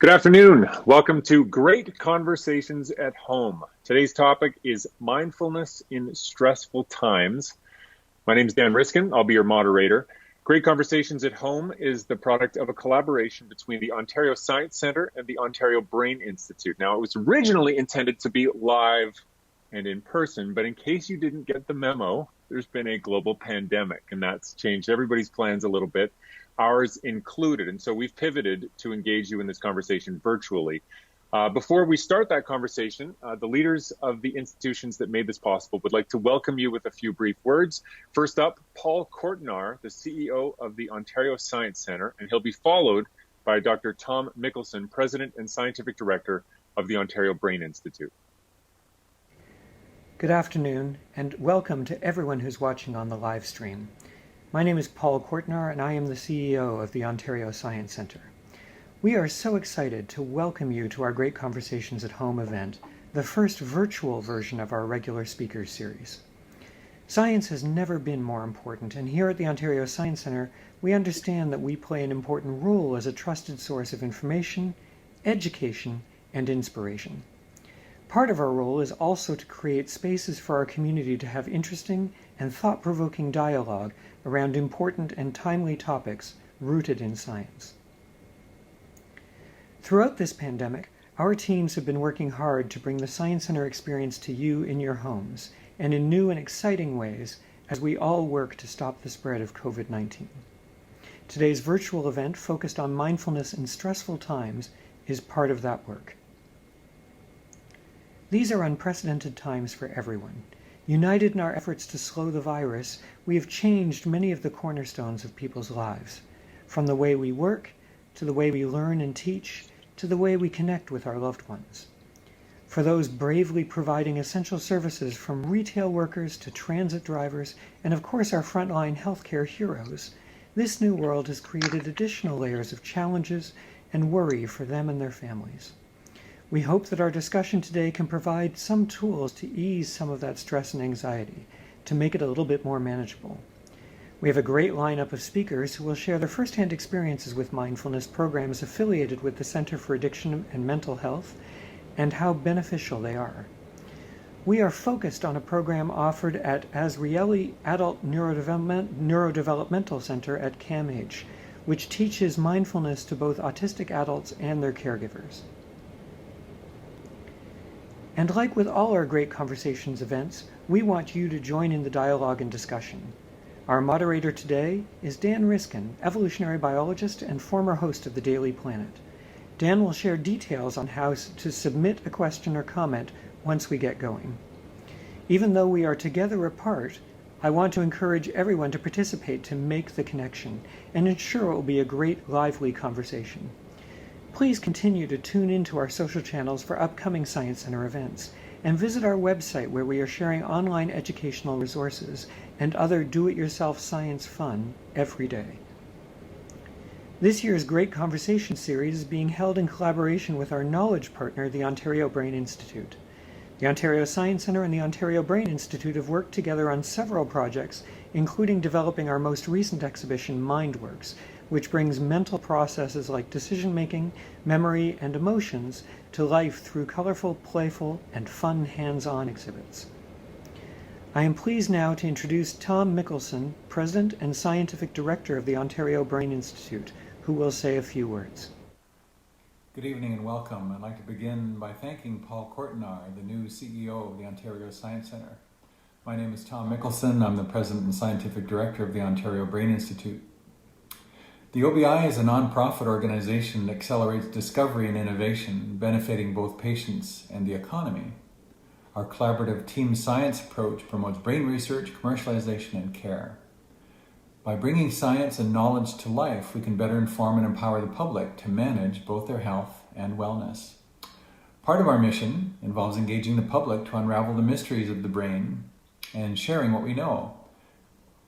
Good afternoon. Welcome to Great Conversations at Home. Today's topic is mindfulness in stressful times. My name is Dan Riskin. I'll be your moderator. Great Conversations at Home is the product of a collaboration between the Ontario Science Centre and the Ontario Brain Institute. Now, it was originally intended to be live and in person, but in case you didn't get the memo, there's been a global pandemic, and that's changed everybody's plans a little bit, ours included. And so we've pivoted to engage you in this conversation virtually. Before we start that conversation, the leaders of the institutions that made this possible would like to welcome you with a few brief words. First up, Paul Courtnar, the CEO of the Ontario Science Centre, and he'll be followed by Dr. Tom Mickelson, President and Scientific Director of the Ontario Brain Institute. Good afternoon, and welcome to everyone who's watching on the live stream. My name is Paul Courtnar, and I am the CEO of the Ontario Science Centre. We are so excited to welcome you to our Great Conversations at Home event, the first virtual version of our regular speakers series. Science has never been more important, and here at the Ontario Science Centre, we understand that we play an important role as a trusted source of information, education, and inspiration. Part of our role is also to create spaces for our community to have interesting and thought-provoking dialogue around important and timely topics rooted in science. Throughout this pandemic, our teams have been working hard to bring the Science Centre experience to you in your homes and in new and exciting ways as we all work to stop the spread of COVID-19. Today's virtual event focused on mindfulness in stressful times is part of that work. These are unprecedented times for everyone. United in our efforts to slow the virus, we have changed many of the cornerstones of people's lives, from the way we work, to the way we learn and teach, to the way we connect with our loved ones. For those bravely providing essential services from retail workers to transit drivers, and of course our frontline healthcare heroes, this new world has created additional layers of challenges and worry for them and their families. We hope that our discussion today can provide some tools to ease some of that stress and anxiety, to make it a little bit more manageable. We have a great lineup of speakers who will share their firsthand experiences with mindfulness programs affiliated with the Centre for Addiction and Mental Health and how beneficial they are. We are focused on a program offered at Azrieli Adult Neurodevelopmental Center at CAMH, which teaches mindfulness to both autistic adults and their caregivers. And like with all our Great Conversations events, we want you to join in the dialogue and discussion. Our moderator today is Dan Riskin, evolutionary biologist and former host of the Daily Planet. Dan will share details on how to submit a question or comment once we get going. Even though we are together apart, I want to encourage everyone to participate to make the connection and ensure it will be a great, lively conversation. Please continue to tune into our social channels for upcoming Science Centre events and visit our website where we are sharing online educational resources and other do-it-yourself science fun every day. This year's Great Conversation series is being held in collaboration with our knowledge partner, the Ontario Brain Institute. The Ontario Science Centre and the Ontario Brain Institute have worked together on several projects, including developing our most recent exhibition, MindWorks, which brings mental processes like decision-making, memory, and emotions to life through colorful, playful, and fun hands-on exhibits. I am pleased now to introduce Tom Mickelson, President and Scientific Director of the Ontario Brain Institute, who will say a few words. Good evening and welcome. I'd like to begin by thanking Paul Courtnar, the new CEO of the Ontario Science Centre. My name is Tom Mickelson. I'm the President and Scientific Director of the Ontario Brain Institute. The OBI is a non-profit organization that accelerates discovery and innovation, benefiting both patients and the economy. Our collaborative team science approach promotes brain research, commercialization, and care. By bringing science and knowledge to life, we can better inform and empower the public to manage both their health and wellness. Part of our mission involves engaging the public to unravel the mysteries of the brain and sharing what we know.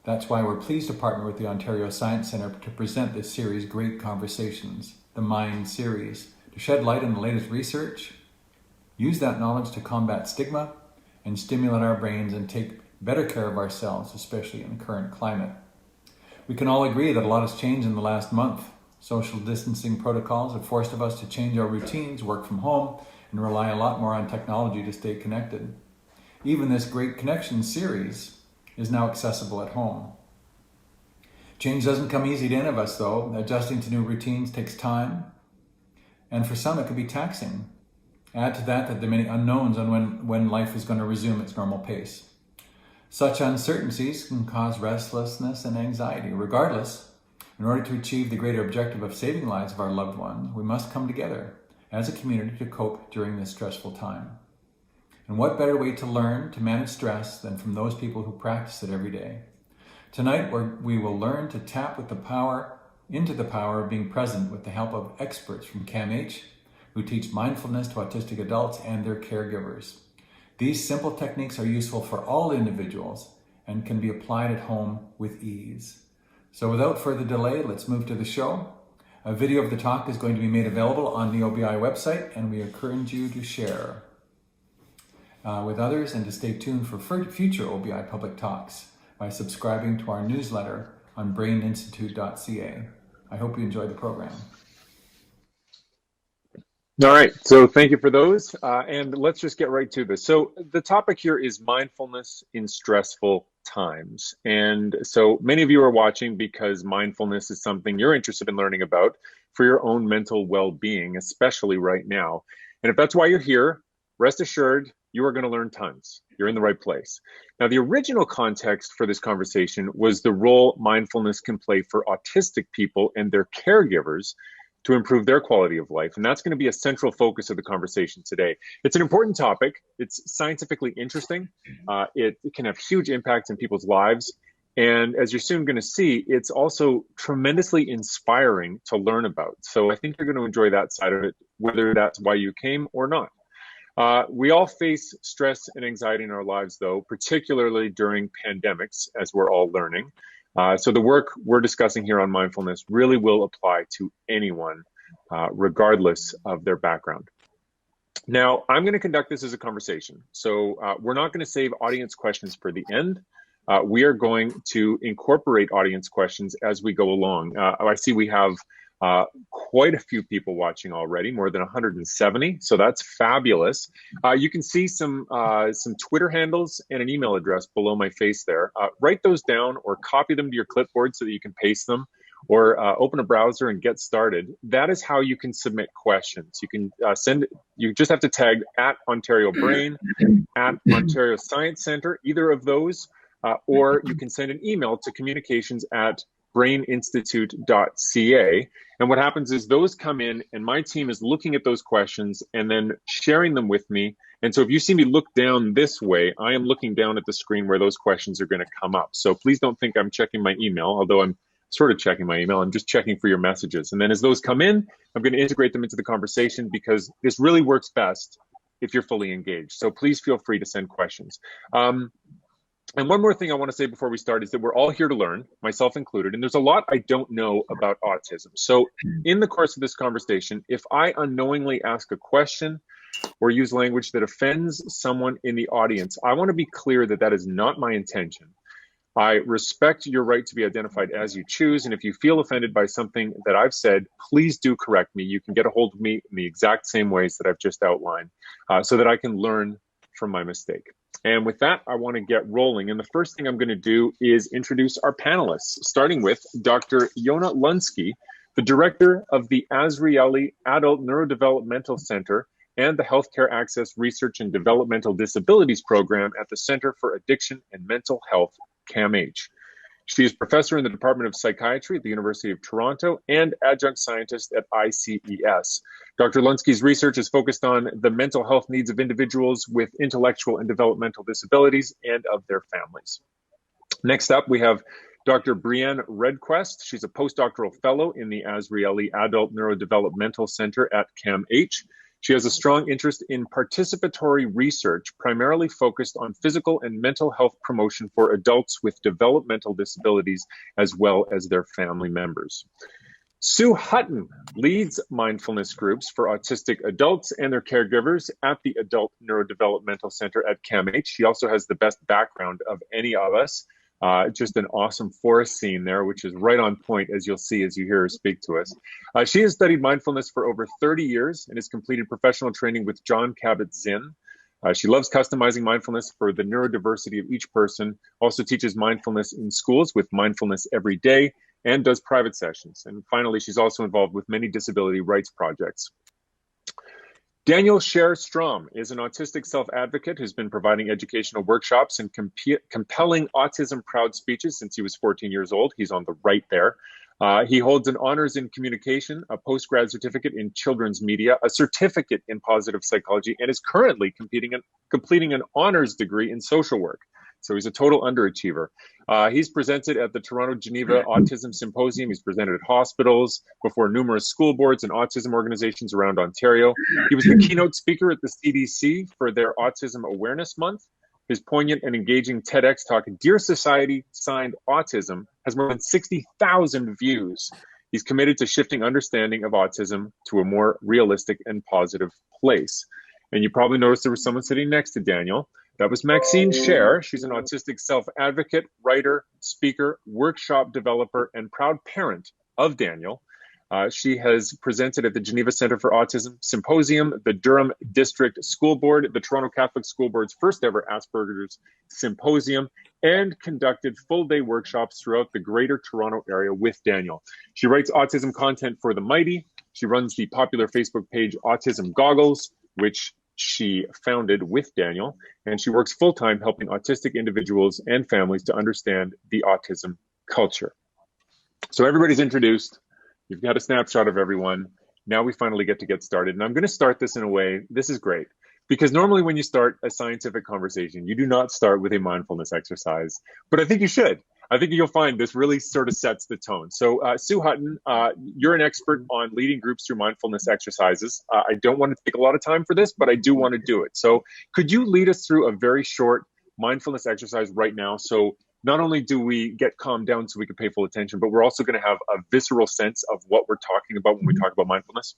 That's why we're pleased to partner with the Ontario Science Centre to present this series, Great Conversations, the Mind series, to shed light on the latest research, use that knowledge to combat stigma, and stimulate our brains and take better care of ourselves, especially in the current climate. We can all agree that a lot has changed in the last month. Social distancing protocols have forced us to change our routines, work from home, and rely a lot more on technology to stay connected. Even this Great Connection series is now accessible at home. Change doesn't come easy to any of us, though. Adjusting to new routines takes time, and for some it can be taxing. Add to that there are many unknowns on when life is going to resume its normal pace. Such uncertainties can cause restlessness and anxiety. Regardless, in order to achieve the greater objective of saving lives of our loved ones, we must come together as a community to cope during this stressful time. And what better way to learn to manage stress than from those people who practice it every day? Tonight, we will learn to tap into the power of being present with the help of experts from CAMH, who teach mindfulness to autistic adults and their caregivers. These simple techniques are useful for all individuals and can be applied at home with ease. So without further delay, let's move to the show. A video of the talk is going to be made available on the OBI website, and we encourage you to share with others and to stay tuned for future OBI public talks by subscribing to our newsletter on braininstitute.ca. I hope you enjoy the program. All right, so thank you for those, and let's just get right to this. So the topic here is mindfulness in stressful times. And so many of you are watching because mindfulness is something you're interested in learning about for your own mental well-being, especially right now. And if that's why you're here, rest assured, you are going to learn tons. You're in the right place. Now, the original context for this conversation was the role mindfulness can play for autistic people and their caregivers to improve their quality of life. And that's going to be a central focus of the conversation today. It's an important topic. It's scientifically interesting. It can have huge impacts in people's lives. And as you're soon going to see, it's also tremendously inspiring to learn about. So I think you're going to enjoy that side of it, whether that's why you came or not. We all face stress and anxiety in our lives, though, particularly during pandemics, as we're all learning. So the work we're discussing here on mindfulness really will apply to anyone, regardless of their background. Now, I'm going to conduct this as a conversation. So we're not going to save audience questions for the end. We are going to incorporate audience questions as we go along. I see we have quite a few people watching already, more than 170. So that's fabulous. You can see some Twitter handles and an email address below my face there. Write those down or copy them to your clipboard so that you can paste them, or open a browser and get started. That is how you can submit questions. You can you just have to tag at Ontario Brain, at Ontario Science Centre, either of those, or you can send an email to communications@braininstitute.ca. And what happens is those come in and my team is looking at those questions and then sharing them with me. And so if you see me look down this way, I am looking down at the screen where those questions are going to come up. So please don't think I'm checking my email, although I'm sort of checking my email. I'm just checking for your messages. And then as those come in, I'm going to integrate them into the conversation, because this really works best if you're fully engaged. So please feel free to send questions. And one more thing I want to say before we start is that we're all here to learn, myself included, and there's a lot I don't know about autism. So in the course of this conversation, if I unknowingly ask a question or use language that offends someone in the audience, I want to be clear that that is not my intention. I respect your right to be identified as you choose, and if you feel offended by something that I've said, please do correct me. You can get a hold of me in the exact same ways that I've just outlined, so that I can learn from my mistake. And with that, I want to get rolling. And the first thing I'm going to do is introduce our panelists, starting with Dr. Yona Lunsky, the director of the Azrieli Adult Neurodevelopmental Center and the Healthcare Access Research and Developmental Disabilities Program at the Center for Addiction and Mental Health, CAMH. She is professor in the Department of Psychiatry at the University of Toronto and adjunct scientist at ICES. Dr. Lunsky's research is focused on the mental health needs of individuals with intellectual and developmental disabilities and of their families. Next up, we have Dr. Brienne Redquest. She's a postdoctoral fellow in the Azrieli Adult Neurodevelopmental Center at CAMH. She has a strong interest in participatory research, primarily focused on physical and mental health promotion for adults with developmental disabilities, as well as their family members. Sue Hutton leads mindfulness groups for autistic adults and their caregivers at the Adult Neurodevelopmental Center at CAMH. She also has the best background of any of us, Just an awesome forest scene there, which is right on point, as you'll see as you hear her speak to us. She has studied mindfulness for over 30 years and has completed professional training with John Kabat-Zinn. She loves customizing mindfulness for the neurodiversity of each person, also teaches mindfulness in schools with Mindfulness Every Day, and does private sessions. And finally, she's also involved with many disability rights projects. Daniel Cher Strom is an autistic self-advocate who's been providing educational workshops and compelling autism-proud speeches since he was 14 years old. He's on the right there. He holds an honors in communication, a postgrad certificate in children's media, a certificate in positive psychology, and is currently completing an honors degree in social work. So he's a total underachiever. He's presented at the Toronto Geneva Autism Symposium. He's presented at hospitals, before numerous school boards and autism organizations around Ontario. He was the keynote speaker at the CDC for their Autism Awareness Month. His poignant and engaging TEDx talk, Dear Society, Signed Autism, has more than 60,000 views. He's committed to shifting understanding of autism to a more realistic and positive place. And you probably noticed there was someone sitting next to Daniel. That was Maxine Cher. She's an autistic self-advocate, writer, speaker, workshop developer, and proud parent of Daniel. She has presented at the Geneva Centre for Autism Symposium, the Durham District School Board, the Toronto Catholic School Board's first ever Asperger's Symposium, and conducted full-day workshops throughout the Greater Toronto area with Daniel. She writes autism content for The Mighty. She runs the popular Facebook page Autism Goggles, which she founded with Daniel, and she works full-time helping autistic individuals and families to understand the autism culture. So everybody's introduced. You've got a snapshot of everyone. Now we finally get started. And I'm going to start this in a way, this is great, because normally when you start a scientific conversation, you do not start with a mindfulness exercise, but I think you should. I think you'll find this really sort of sets the tone. So Sue Hutton, you're an expert on leading groups through mindfulness exercises. I don't want to take a lot of time for this, but I do want to do it. So could you lead us through a very short mindfulness exercise right now? So not only do we get calmed down so we can pay full attention, but we're also going to have a visceral sense of what we're talking about when we talk about mindfulness.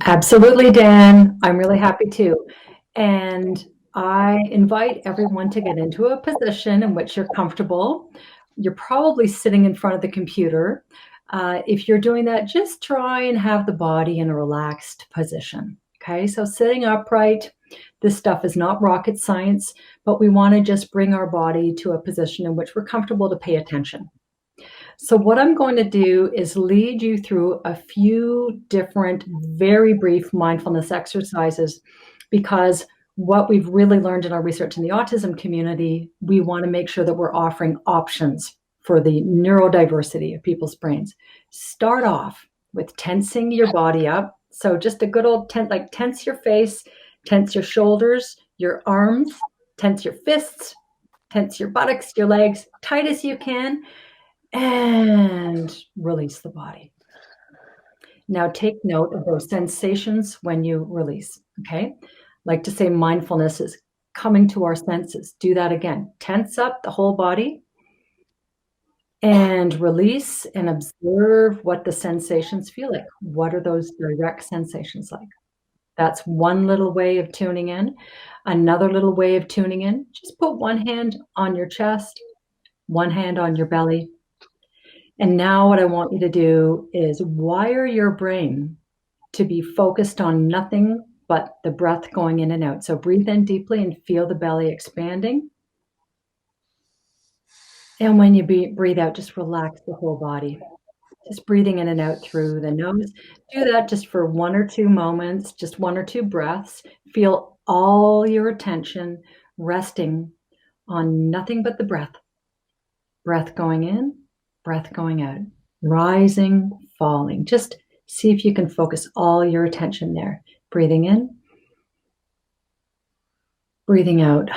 Absolutely, Dan. I'm really happy to. And I invite everyone to get into a position in which you're comfortable. You're probably sitting in front of the computer. If you're doing that, just try and have the body in a relaxed position. Okay, so sitting upright, this stuff is not rocket science, but we want to just bring our body to a position in which we're comfortable to pay attention. So what I'm going to do is lead you through a few different, very brief mindfulness exercises, because what we've really learned in our research in the autism community, we want to make sure that we're offering options for the neurodiversity of people's brains. Start off with tensing your body up. So just a good old tense your face, tense your shoulders, your arms, tense your fists, tense your buttocks, your legs, tight as you can, and release the body. Now take note of those sensations when you release, okay? Like to say mindfulness is coming to our senses. Do that again. Tense up the whole body and release and observe what the sensations feel like. What are those direct sensations like? That's one little way of tuning in. Another little way of tuning in, just put one hand on your chest, one hand on your belly. And now what I want you to do is wire your brain to be focused on nothing but the breath going in and out. So breathe in deeply and feel the belly expanding. And when you breathe out, just relax the whole body. Just breathing in and out through the nose. Do that just for 1 or 2 moments, just 1 or 2 breaths. Feel all your attention resting on nothing but the breath. Breath going in, breath going out. Rising, falling. Just see if you can focus all your attention there. Breathing in, breathing out.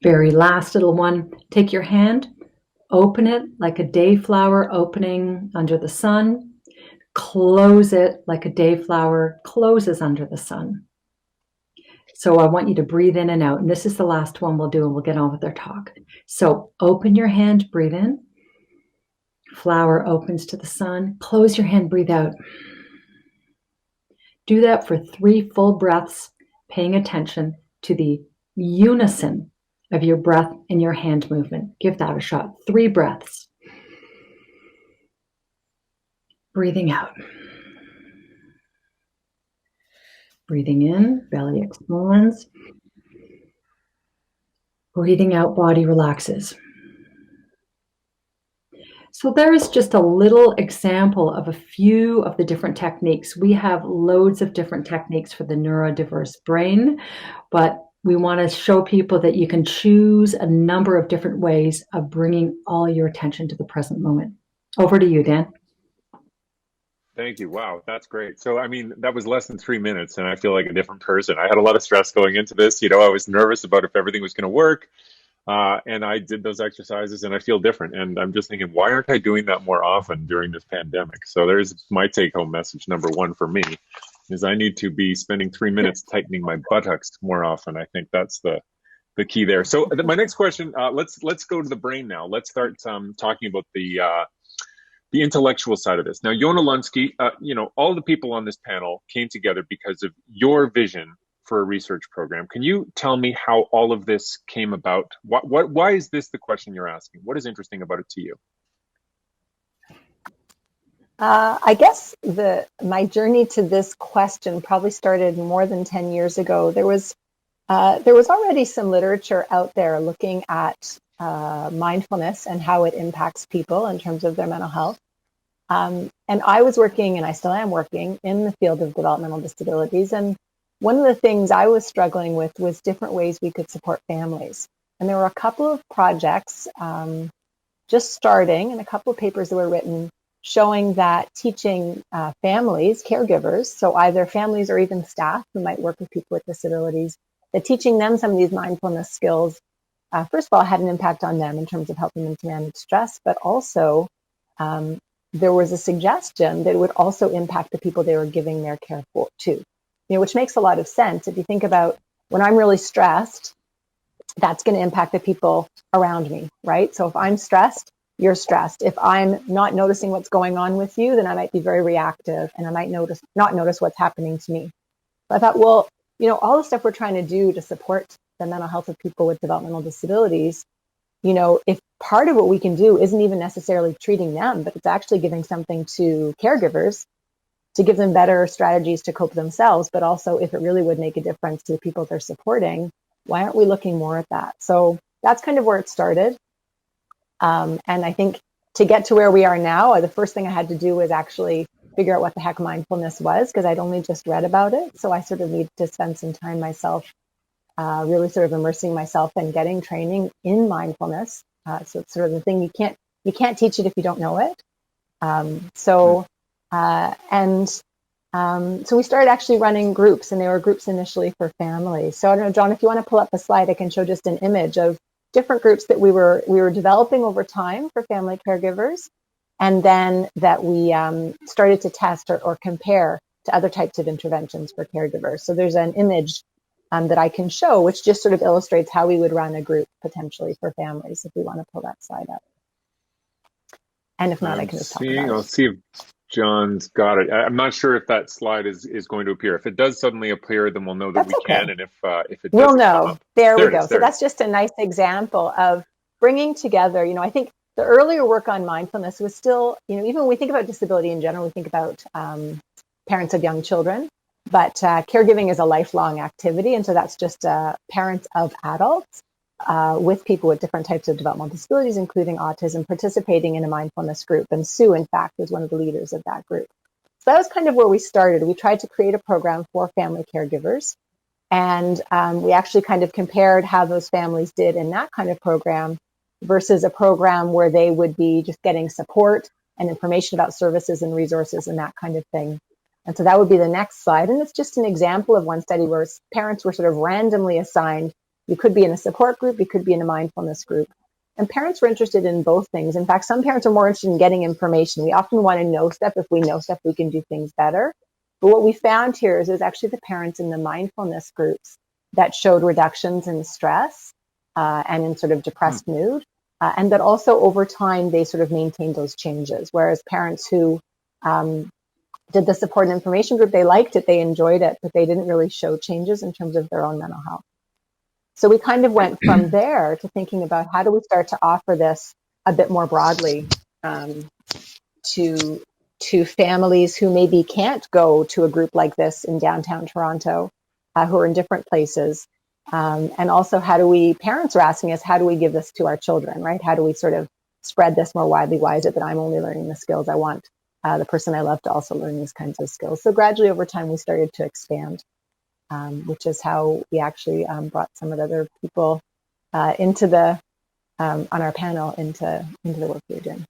Very last little one. Take your hand, open it like a day flower opening under the sun. Close it like a day flower closes under the sun. So I want you to breathe in and out. And this is the last one we'll do, and we'll get on with our talk. So open your hand, breathe in. Flower opens to the sun. Close your hand, breathe out. Do that for 3 full breaths, paying attention to the unison of your breath and your hand movement. Give that a shot. 3 breaths. Breathing out. Breathing in, belly expands. Breathing out, body relaxes. So there is just a little example of a few of the different techniques. We have loads of different techniques for the neurodiverse brain, but we want to show people that you can choose a number of different ways of bringing all your attention to the present moment. Over to you, Dan. Thank you. Wow, that's great. So, I mean, that was less than 3 minutes, and I feel like a different person. I had a lot of stress going into this. I was nervous about if everything was going to work. And I did those exercises and I feel different. And I'm just thinking, why aren't I doing that more often during this pandemic? So there's my take home message. Number one for me is I need to be spending 3 minutes tightening my buttocks more often. I think that's the key there. So my next question, let's go to the brain now. Let's start talking about the intellectual side of this. Now, Yona Lunsky, all the people on this panel came together because of your vision for a research program. Can you tell me how all of this came about? Why is this the question you're asking? What is interesting about it to you? I guess my journey to this question probably started more than 10 years ago. There was already some literature out there looking at mindfulness and how it impacts people in terms of their mental health. And I was working, and I still am working, in the field of developmental disabilities. And one of the things I was struggling with was different ways we could support families. And there were a couple of projects just starting and a couple of papers that were written showing that teaching families, caregivers, so either families or even staff who might work with people with disabilities, that teaching them some of these mindfulness skills, first of all, had an impact on them in terms of helping them to manage stress, but also there was a suggestion that it would also impact the people they were giving their care for too. Which makes a lot of sense. If you think about when I'm really stressed, that's going to impact the people around me, right? So if I'm stressed, you're stressed. If I'm not noticing what's going on with you, then I might be very reactive and I might not notice what's happening to me. So I thought, well, all the stuff we're trying to do to support the mental health of people with developmental disabilities, if part of what we can do isn't even necessarily treating them, but it's actually giving something to caregivers to give them better strategies to cope themselves, but also if it really would make a difference to the people they're supporting, why aren't we looking more at that? So that's kind of where it started. And I think to get to where we are now, the first thing I had to do was actually figure out what the heck mindfulness was, because I'd only just read about it. So I sort of needed to spend some time myself, really sort of immersing myself and getting training in mindfulness. So it's sort of the thing you can't teach it if you don't know it. So we started actually running groups, and they were groups initially for families. So I don't know, John, if you want to pull up a slide, I can show just an image of different groups that we were developing over time for family caregivers, and then that we started to test or compare to other types of interventions for caregivers. So there's an image that I can show, which just sort of illustrates how we would run a group potentially for families, if we want to pull that slide up. And if not, I can just talk about it. I'll see if John's got it. I'm not sure if that slide is going to appear. If it does suddenly appear, then we'll know that we can. And if it doesn't, we'll know. There we go. So that's just a nice example of bringing together. I think the earlier work on mindfulness was still, even when we think about disability in general, we think about parents of young children, but caregiving is a lifelong activity, and so that's just parents of adults with people with different types of developmental disabilities, including autism, participating in a mindfulness group. And Sue, in fact, was one of the leaders of that group. So that was kind of where we started. We tried to create a program for family caregivers. And we actually kind of compared how those families did in that kind of program versus a program where they would be just getting support and information about services and resources and that kind of thing. And so that would be the next slide. And it's just an example of one study where parents were sort of randomly assigned. You could be in a support group, you could be in a mindfulness group. And parents were interested in both things. In fact, some parents are more interested in getting information. We often want to know stuff. If we know stuff, we can do things better. But what we found here is it was actually the parents in the mindfulness groups that showed reductions in stress and in sort of depressed mood. And that also over time, they sort of maintained those changes. Whereas parents who did the support and information group, they liked it, they enjoyed it, but they didn't really show changes in terms of their own mental health. So we kind of went from there to thinking about how do we start to offer this a bit more broadly to families who maybe can't go to a group like this in downtown Toronto, who are in different places. And also, parents are asking us, how do we give this to our children, right? How do we sort of spread this more widely? Why is it that I'm only learning the skills? I want the person I love to also learn these kinds of skills. So gradually over time, we started to expand, which is how we actually brought some of the other people into the on our panel into the work we were doing.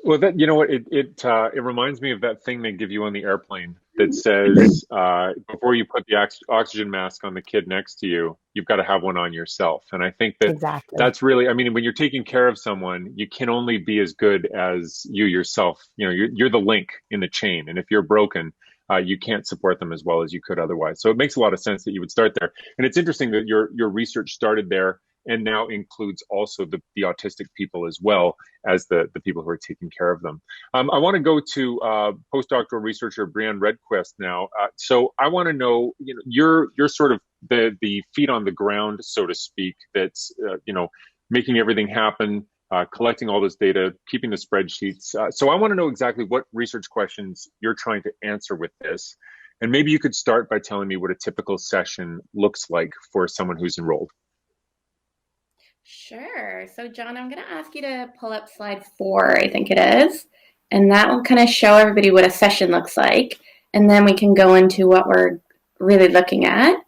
Well, that, you know what, it reminds me of that thing they give you on the airplane that says before you put the oxygen mask on the kid next to you, you've got to have one on yourself. And I think that Exactly. that's really, I mean, when you're taking care of someone, you can only be as good as you yourself. You know, you're the link in the chain, and if you're broken, you can't support them as well as you could otherwise. So it makes a lot of sense that you would start there. And it's interesting that your research started there and now includes also the autistic people as well as the people who are taking care of them. I want to go to postdoctoral researcher Brienne Redquest now. So I want to know, you know, you're sort of the feet on the ground, so to speak, that's you know, making everything happen, collecting all this data, keeping the spreadsheets. So I want to know exactly what research questions you're trying to answer with this. And maybe you could start by telling me what a typical session looks like for someone who's enrolled. Sure. So, John, I'm going to ask you to pull up slide 4, I think it is, and that will kind of show everybody what a session looks like, and then we can go into what we're really looking at.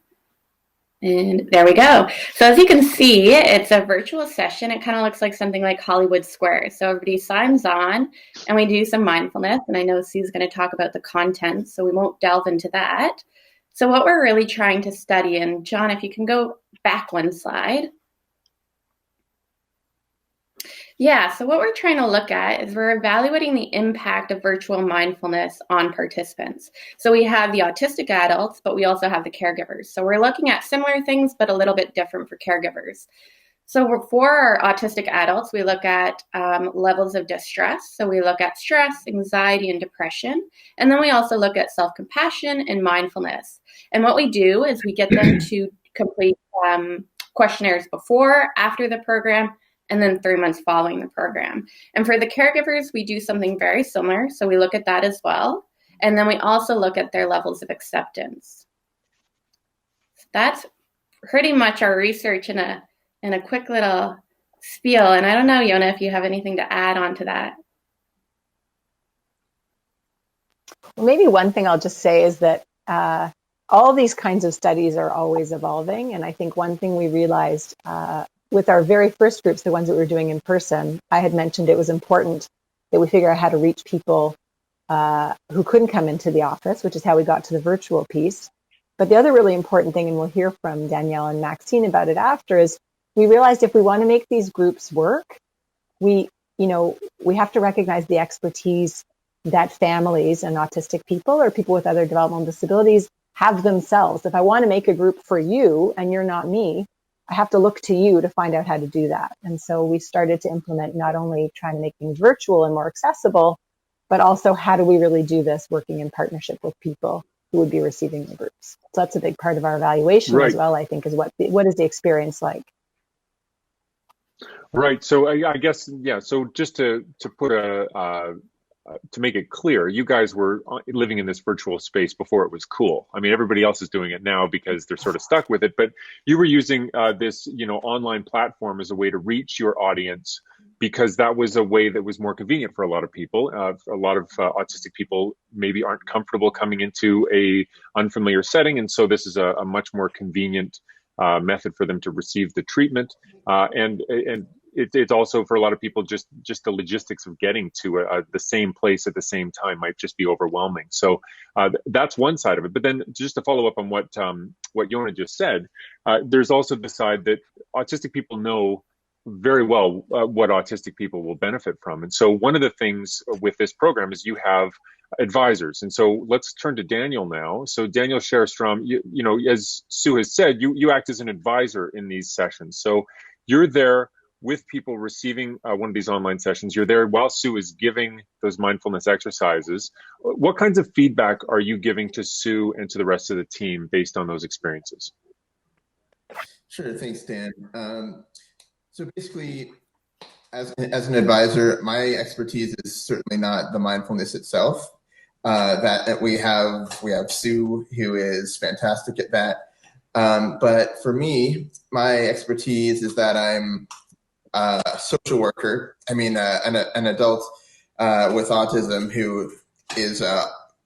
And there we go. So as you can see, it's a virtual session. It kind of looks like something like Hollywood Squares. So everybody signs on, and we do some mindfulness, and I know Sue's going to talk about the content, so we won't delve into that. So what we're really trying to study, and John, if you can go back one slide. Yeah, so what we're trying to look at is we're evaluating the impact of virtual mindfulness on participants. So we have the autistic adults, but we also have the caregivers. So we're looking at similar things, but a little bit different for caregivers. So for our autistic adults, we look at levels of distress. So we look at stress, anxiety, and depression. And then we also look at self-compassion and mindfulness. And what we do is we get them to complete questionnaires before, after the program, and then 3 months following the program. And for the caregivers, we do something very similar. So we look at that as well. And then we also look at their levels of acceptance. So that's pretty much our research in a quick little spiel. And I don't know, Yona, if you have anything to add on to that. Well, maybe one thing I'll just say is that all these kinds of studies are always evolving. And I think one thing we realized with our very first groups, the ones that we were doing in person, I had mentioned it was important that we figure out how to reach people who couldn't come into the office, which is how we got to the virtual piece. But the other really important thing, and we'll hear from Danielle and Maxine about it after, is we realized if we want to make these groups work, we have to recognize the expertise that families and autistic people or people with other developmental disabilities have themselves. If I want to make a group for you and you're not me, I have to look to you to find out how to do that. And so we started to implement not only trying to make things virtual and more accessible, but also how do we really do this working in partnership with people who would be receiving the groups. So that's a big part of our evaluation as well, I think, is what is the experience like? Right. So I guess, yeah. So just to put to make it clear, you guys were living in this virtual space before it was cool. I mean, everybody else is doing it now because they're sort of stuck with it, but you were using this, online platform as a way to reach your audience because that was a way that was more convenient for a lot of people. A lot of autistic people maybe aren't comfortable coming into a unfamiliar setting, and so this is a much more convenient method for them to receive the treatment. And it's also for a lot of people just the logistics of getting to the same place at the same time might just be overwhelming. So that's one side of it. But then just to follow up on what Yona just said, there's also the side that autistic people know very well what autistic people will benefit from. And so one of the things with this program is you have advisors. And so let's turn to Daniel now. So Daniel, Cher, Strom, you know, as Sue has said, you act as an advisor in these sessions. So you're there with people receiving one of these online sessions. You're there while Sue is giving those mindfulness exercises. What kinds of feedback are you giving to Sue and to the rest of the team based on those experiences? Sure, thanks, Dan. So basically, as an advisor, my expertise is certainly not the mindfulness itself. That we have Sue, who is fantastic at that. But for me, my expertise is that I'm a social worker. I mean, an adult with autism who is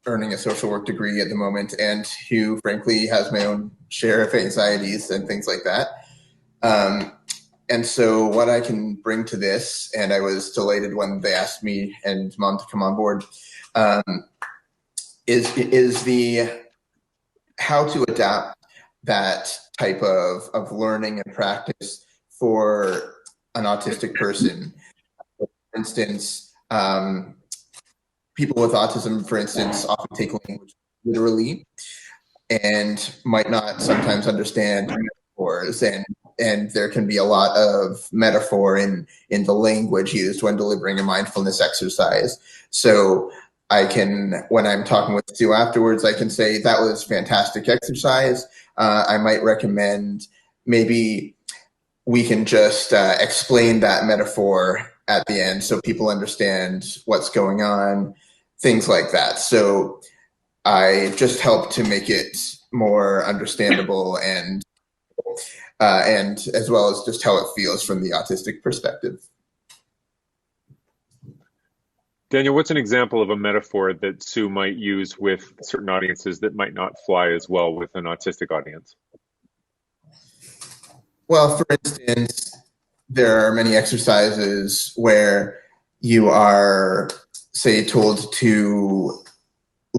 earning a social work degree at the moment, and who, frankly, has my own share of anxieties and things like that. And so what I can bring to this, and I was delighted when they asked me and Mom to come on board, is the how to adapt that type of learning and practice for an autistic person. For instance, people with autism, for instance, often take language literally and might not sometimes understand metaphors, and there can be a lot of metaphor in the language used when delivering a mindfulness exercise. So I can, when I'm talking with Sue afterwards, I can say that was fantastic exercise. I might recommend maybe we can just explain that metaphor at the end so people understand what's going on, things like that. So I just help to make it more understandable and as well as just how it feels from the autistic perspective. Daniel, what's an example of a metaphor that Sue might use with certain audiences that might not fly as well with an autistic audience? Well, for instance, there are many exercises where you are, say, told to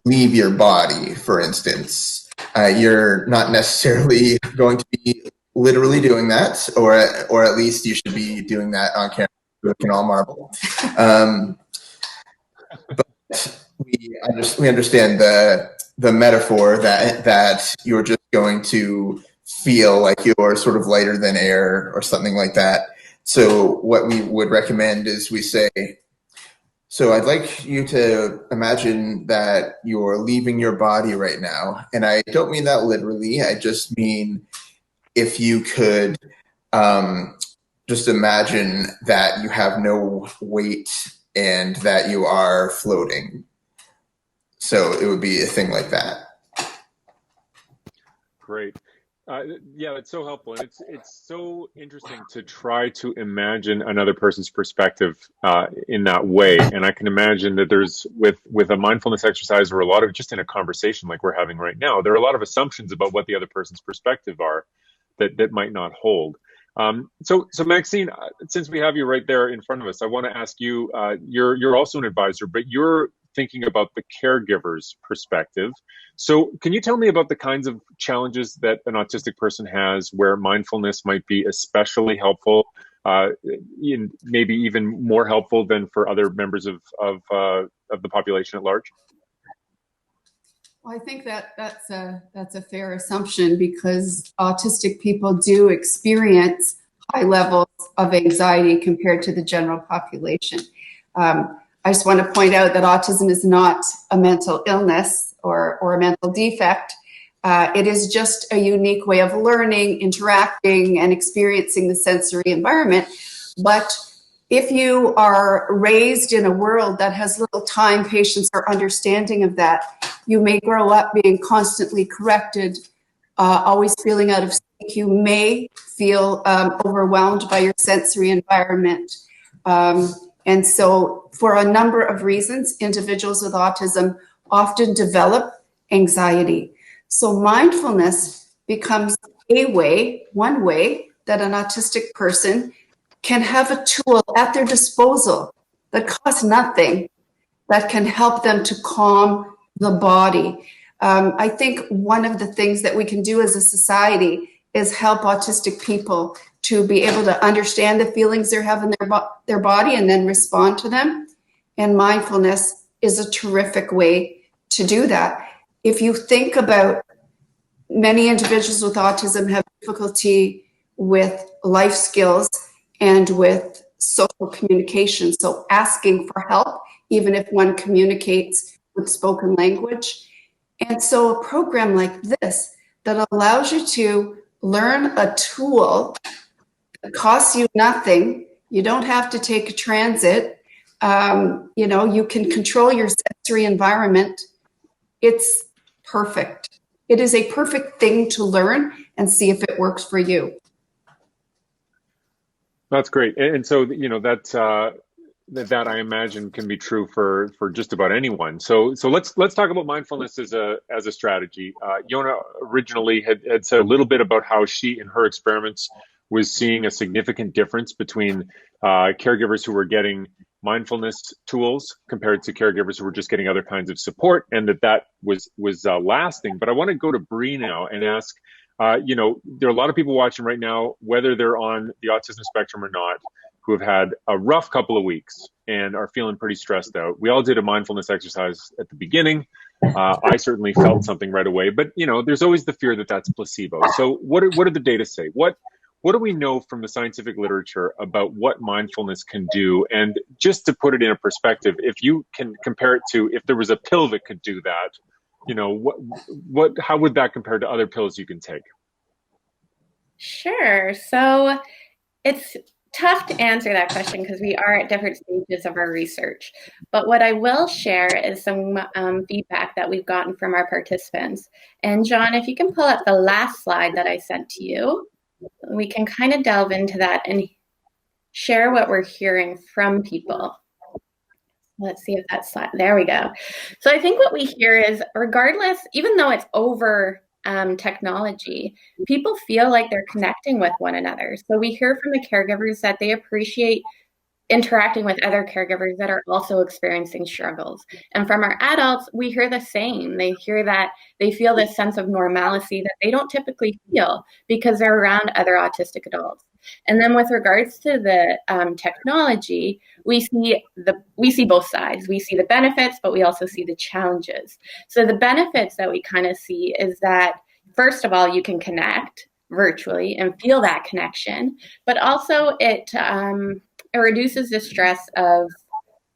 leave your body, for instance. You're not necessarily going to be literally doing that, or at least you should be doing that on camera. We can all marvel. But we understand the metaphor that you're just going to feel like you're sort of lighter than air or something like that. So what we would recommend is we say, so I'd like you to imagine that you're leaving your body right now. And I don't mean that literally. I just mean if you could just imagine that you have no weight and that you are floating. So it would be a thing like that. Great. Yeah, it's so helpful, and it's so interesting to try to imagine another person's perspective in that way. And I can imagine that there's with a mindfulness exercise or a lot of just in a conversation like we're having right now, there are a lot of assumptions about what the other person's perspective are that might not hold. So Maxine, since we have you right there in front of us, I want to ask you. You're also an advisor, but you're thinking about the caregiver's perspective. So can you tell me about the kinds of challenges that an autistic person has where mindfulness might be especially helpful, maybe even more helpful than for other members of the population at large? Well, I think that's a fair assumption, because autistic people do experience high levels of anxiety compared to the general population. I just want to point out that autism is not a mental illness or a mental defect. It is just a unique way of learning, interacting, and experiencing the sensory environment. But if you are raised in a world that has little time, patience, or understanding of that, you may grow up being constantly corrected, always feeling out of sync. You may feel overwhelmed by your sensory environment. And so for a number of reasons, individuals with autism often develop anxiety. So mindfulness becomes one way that an autistic person can have a tool at their disposal that costs nothing, that can help them to calm the body. I think one of the things that we can do as a society is help autistic people to be able to understand the feelings they have in their body and then respond to them. And mindfulness is a terrific way to do that. If you think about, many individuals with autism have difficulty with life skills and with social communication. So asking for help, even if one communicates with spoken language. And so a program like this that allows you to learn a tool that costs you nothing. You don't have to take a transit. You can control your sensory environment. It's perfect. It is a perfect thing to learn and see if it works for you. That's great. And so, that I imagine can be true for just about anyone. So let's talk about mindfulness as a strategy. Yona originally had said a little bit about how she, in her experiments, was seeing a significant difference between caregivers who were getting mindfulness tools compared to caregivers who were just getting other kinds of support, and that was lasting. But I want to go to Bree now and ask, there are a lot of people watching right now, whether they're on the autism spectrum or not, who have had a rough couple of weeks and are feeling pretty stressed out. We all did a mindfulness exercise at the beginning. I certainly felt something right away, but there's always the fear that that's placebo. So what do the data say? What do we know from the scientific literature about what mindfulness can do? And just to put it in a perspective, if you can compare it to if there was a pill that could do that, how would that compare to other pills you can take? Sure. So it's tough to answer that question because we are at different stages of our research. But what I will share is some feedback that we've gotten from our participants. And John, if you can pull up the last slide that I sent to you, we can kind of delve into that and share what we're hearing from people. Let's see if that's slide. There we go. So I think what we hear is, regardless, even though it's over technology, people feel like they're connecting with one another. So we hear from the caregivers that they appreciate interacting with other caregivers that are also experiencing struggles. And from our adults, we hear the same. They hear that they feel this sense of normalcy that they don't typically feel because they're around other autistic adults. And then with regards to the technology, we see both sides. We see the benefits, but we also see the challenges. So the benefits that we kind of see is that, first of all, you can connect virtually and feel that connection, but also it reduces the stress of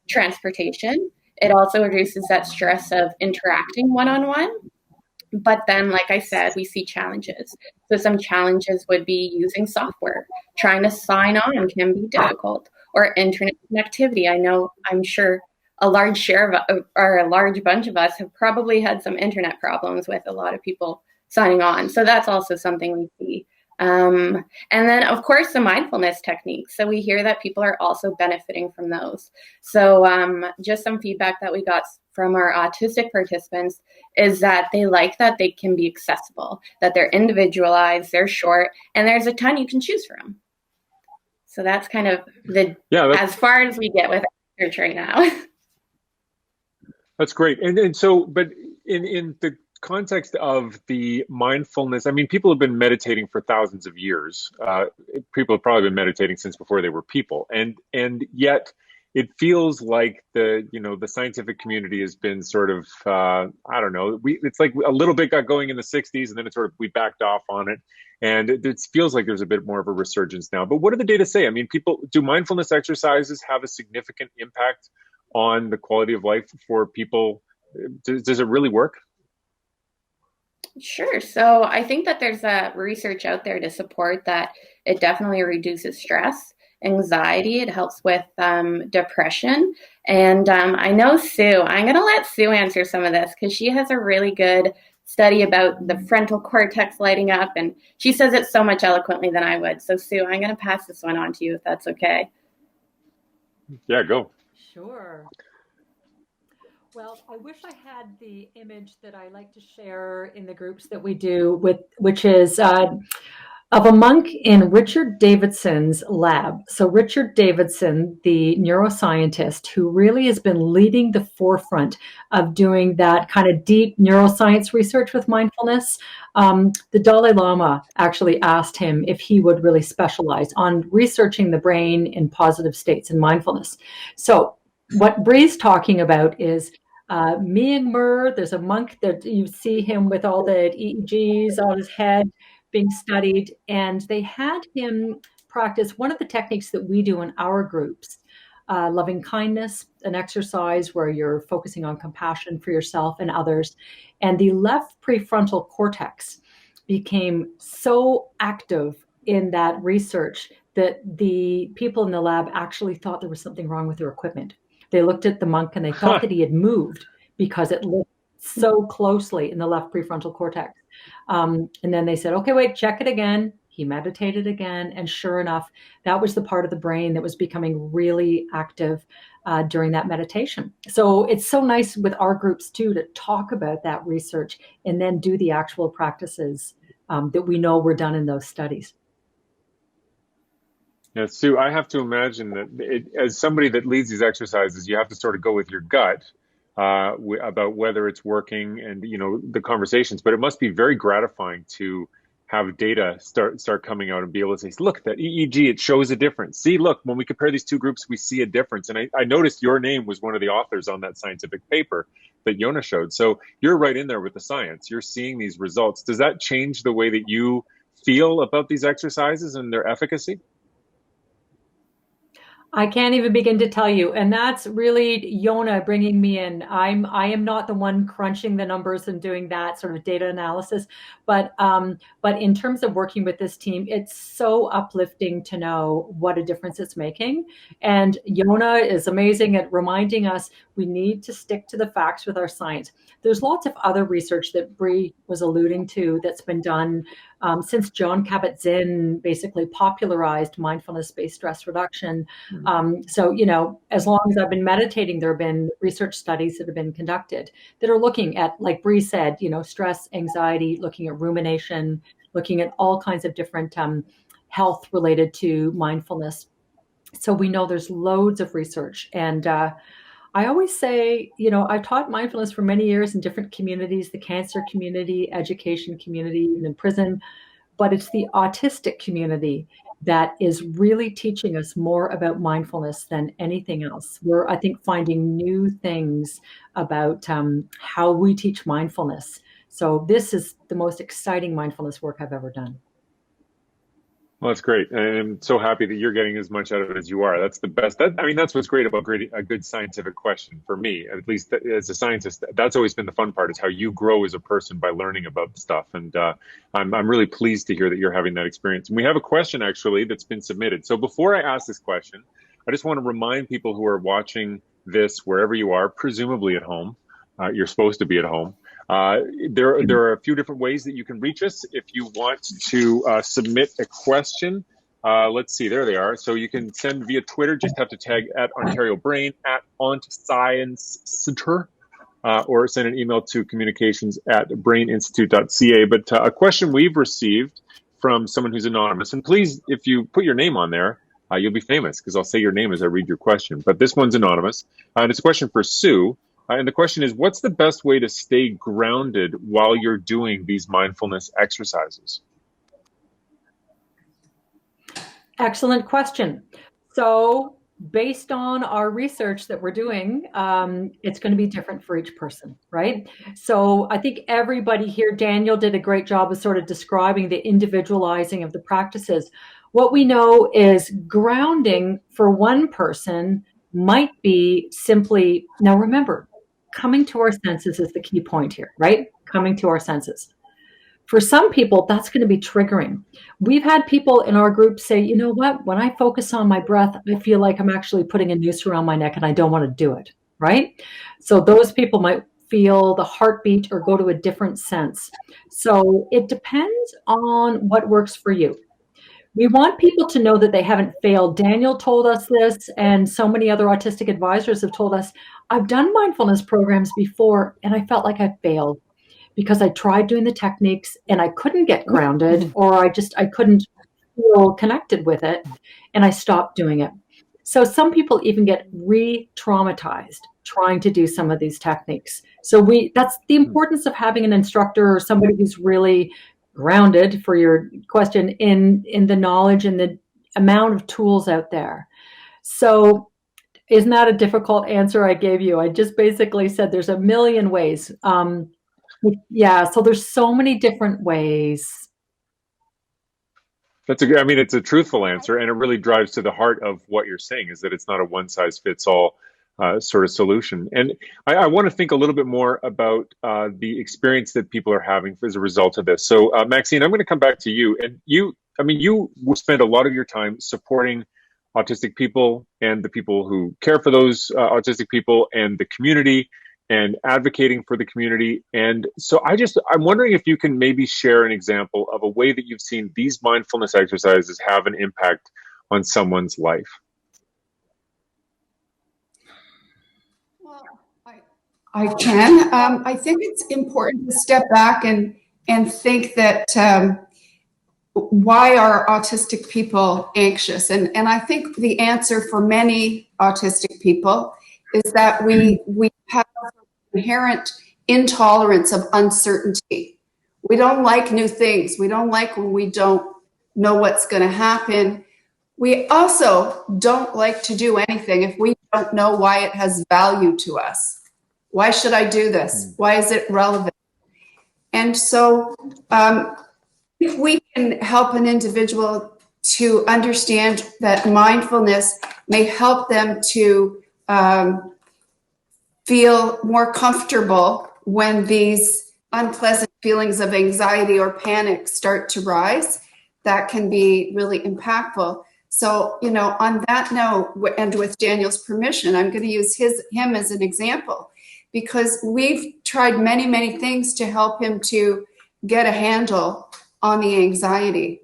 transportation. It also reduces that stress of interacting one-on-one. But then, like I said, we see challenges. So some challenges would be using software. Trying to sign on can be difficult, or internet connectivity. I'm sure a large share of, or a large bunch of us have probably had some internet problems with a lot of people signing on. So that's also something we see. And then, of course, the mindfulness techniques. So we hear that people are also benefiting from those. So just some feedback that we got from our autistic participants is that they like that they can be accessible, that they're individualized, they're short, and there's a ton you can choose from. So that's kind of as far as we get with research right now. That's great. And so, but in the context of the mindfulness, I mean, people have been meditating for thousands of years. People have probably been meditating since before they were people, and yet it feels like the scientific community has been sort of it's like a little bit got going in the 60s, and then we backed off on it, and it feels like there's a bit more of a resurgence now. But what do the data say? I mean, do mindfulness exercises have a significant impact on the quality of life for people? Does it really work? Sure. So I think that there's research out there to support that it definitely reduces stress, anxiety. It helps with depression. And I know Sue, I'm going to let Sue answer some of this because she has a really good study about the frontal cortex lighting up. And she says it so much eloquently than I would. So Sue, I'm going to pass this one on to you if that's okay. Yeah, go. Sure. Well, I wish I had the image that I like to share in the groups that we do, which is of a monk in Richard Davidson's lab. So Richard Davidson, the neuroscientist who really has been leading the forefront of doing that kind of deep neuroscience research with mindfulness. The Dalai Lama actually asked him if he would really specialize on researching the brain in positive states and mindfulness. So what Bree's talking about is Myanmar. There's a monk that you see him with all the EEGs on his head being studied, and they had him practice one of the techniques that we do in our groups, loving kindness, an exercise where you're focusing on compassion for yourself and others. And the left prefrontal cortex became so active in that research that the people in the lab actually thought there was something wrong with their equipment. They looked at the monk and they thought that he had moved because it looked so closely in the left prefrontal cortex. And then they said, okay, wait, check it again. He meditated again. And sure enough, that was the part of the brain that was becoming really active during that meditation. So it's so nice with our groups too to talk about that research and then do the actual practices that we know were done in those studies. Yeah, Sue, I have to imagine that as somebody that leads these exercises, you have to sort of go with your gut about whether it's working and, you know, the conversations. But it must be very gratifying to have data start coming out and be able to say, look, that EEG, it shows a difference. See, look, when we compare these two groups, we see a difference. And I noticed your name was one of the authors on that scientific paper that Yona showed. So you're right in there with the science. You're seeing these results. Does that change the way that you feel about these exercises and their efficacy? I can't even begin to tell you. And that's really Yona bringing me in. I am not the one crunching the numbers and doing that sort of data analysis. But in terms of working with this team, it's so uplifting to know what a difference it's making. And Yona is amazing at reminding us we need to stick to the facts with our science. There's lots of other research that Brie was alluding to that's been done since Jon Kabat-Zinn basically popularized mindfulness-based stress reduction. So, you know, as long as I've been meditating, there have been research studies that have been conducted that are looking at, like Brie said, you know, stress, anxiety, looking at rumination, looking at all kinds of different health related to mindfulness. So we know there's loads of research. And I always say, you know, I've taught mindfulness for many years in different communities, the cancer community, education community, and in prison, but it's the autistic community that is really teaching us more about mindfulness than anything else. We're, I think, finding new things about how we teach mindfulness. So this is the most exciting mindfulness work I've ever done. Well, that's great. And I'm so happy that you're getting as much out of it as you are. That's the best. I mean, that's what's great about a good scientific question for me, at least as a scientist. That's always been the fun part, is how you grow as a person by learning about stuff. And I'm really pleased to hear that you're having that experience. And we have a question actually that's been submitted. So before I ask this question, I just want to remind people who are watching this wherever you are, presumably at home. You're supposed to be at home. There are a few different ways that you can reach us. If you want to submit a question, let's see, there they are. So you can send via Twitter, just have to tag at Ontario Brain, at Science Center, or send an email to communications@braininstitute.ca. But a question we've received from someone who's anonymous, and please, if you put your name on there, you'll be famous because I'll say your name as I read your question. But this one's anonymous, and it's a question for Sue. And the question is, what's the best way to stay grounded while you're doing these mindfulness exercises? Excellent question. So based on our research that we're doing, it's going to be different for each person, right? So I think everybody here, Daniel did a great job of sort of describing the individualizing of the practices. What we know is grounding for one person might be simply, now remember, coming to our senses is the key point here, right? Coming to our senses. For some people, that's going to be triggering. We've had people in our group say, you know what, when I focus on my breath, I feel like I'm actually putting a noose around my neck and I don't want to do it, right? So those people might feel the heartbeat or go to a different sense. So it depends on what works for you. We want people to know that they haven't failed. Daniel told us this, and so many other autistic advisors have told us, I've done mindfulness programs before, and I felt like I failed because I tried doing the techniques and I couldn't get grounded, or I couldn't feel connected with it, and I stopped doing it. So some people even get re-traumatized trying to do some of these techniques. So that's the importance of having an instructor or somebody who's really grounded, for your question, in the knowledge and the amount of tools out there. So isn't that a difficult answer I gave you? I just basically said there's a million ways. Yeah, so there's so many different ways. It's a truthful answer, and it really drives to the heart of what you're saying, is that it's not a one size fits all sort of solution. And I want to think a little bit more about the experience that people are having as a result of this. So, Maxine, I'm going to come back to you. And you spend a lot of your time supporting autistic people and the people who care for those autistic people and the community and advocating for the community. And so I'm wondering if you can maybe share an example of a way that you've seen these mindfulness exercises have an impact on someone's life. Well, I can. I think it's important to step back and think that why are autistic people anxious? And I think the answer for many autistic people is that we have inherent intolerance of uncertainty. We don't like new things. We don't like when we don't know what's going to happen. We also don't like to do anything if we don't know why it has value to us. Why should I do this? Why is it relevant? And so if we can help an individual to understand that mindfulness may help them to feel more comfortable when these unpleasant feelings of anxiety or panic start to rise, that can be really impactful. So, on that note, and with Daniel's permission, I'm going to use him as an example, because we've tried many, many things to help him to get a handle on the anxiety.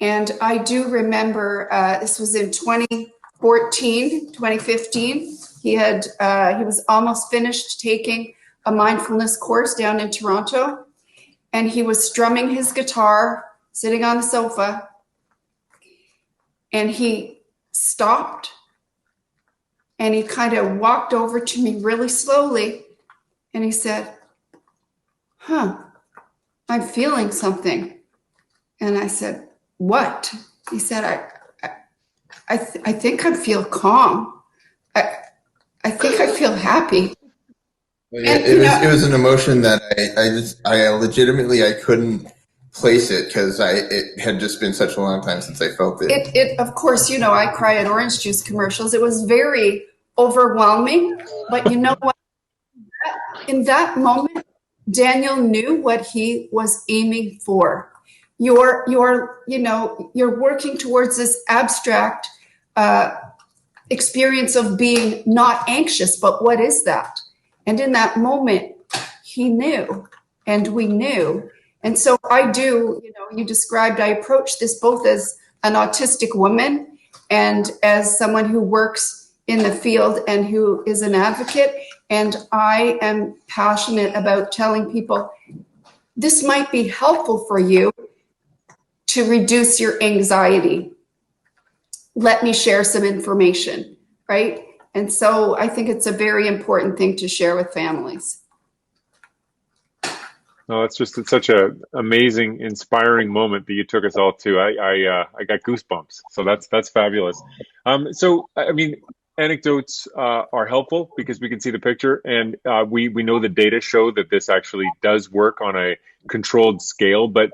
And I do remember, this was in 2015. He was almost finished taking a mindfulness course down in Toronto, and he was strumming his guitar, sitting on the sofa, and he stopped, and he kind of walked over to me really slowly, and he said, I'm feeling something. And I said, what? He said, I think I feel calm. I think I feel happy. It was an emotion that I legitimately couldn't place it, because it had just been such a long time since I felt it. It of course, I cry at orange juice commercials. It was very overwhelming, but you know what? In that moment, Daniel knew what he was aiming for. You're working towards this abstract experience of being not anxious, but what is that? And in that moment, he knew, and we knew. And so I do, you described, I approach this both as an autistic woman and as someone who works in the field and who is an advocate. And I am passionate about telling people, this might be helpful for you to reduce your anxiety. Let me share some information, right? And so I think it's a very important thing to share with families. Oh, it's such an amazing, inspiring moment that you took us all to. I got goosebumps. So that's fabulous. So I mean, anecdotes are helpful because we can see the picture, and we know the data show that this actually does work on a controlled scale. But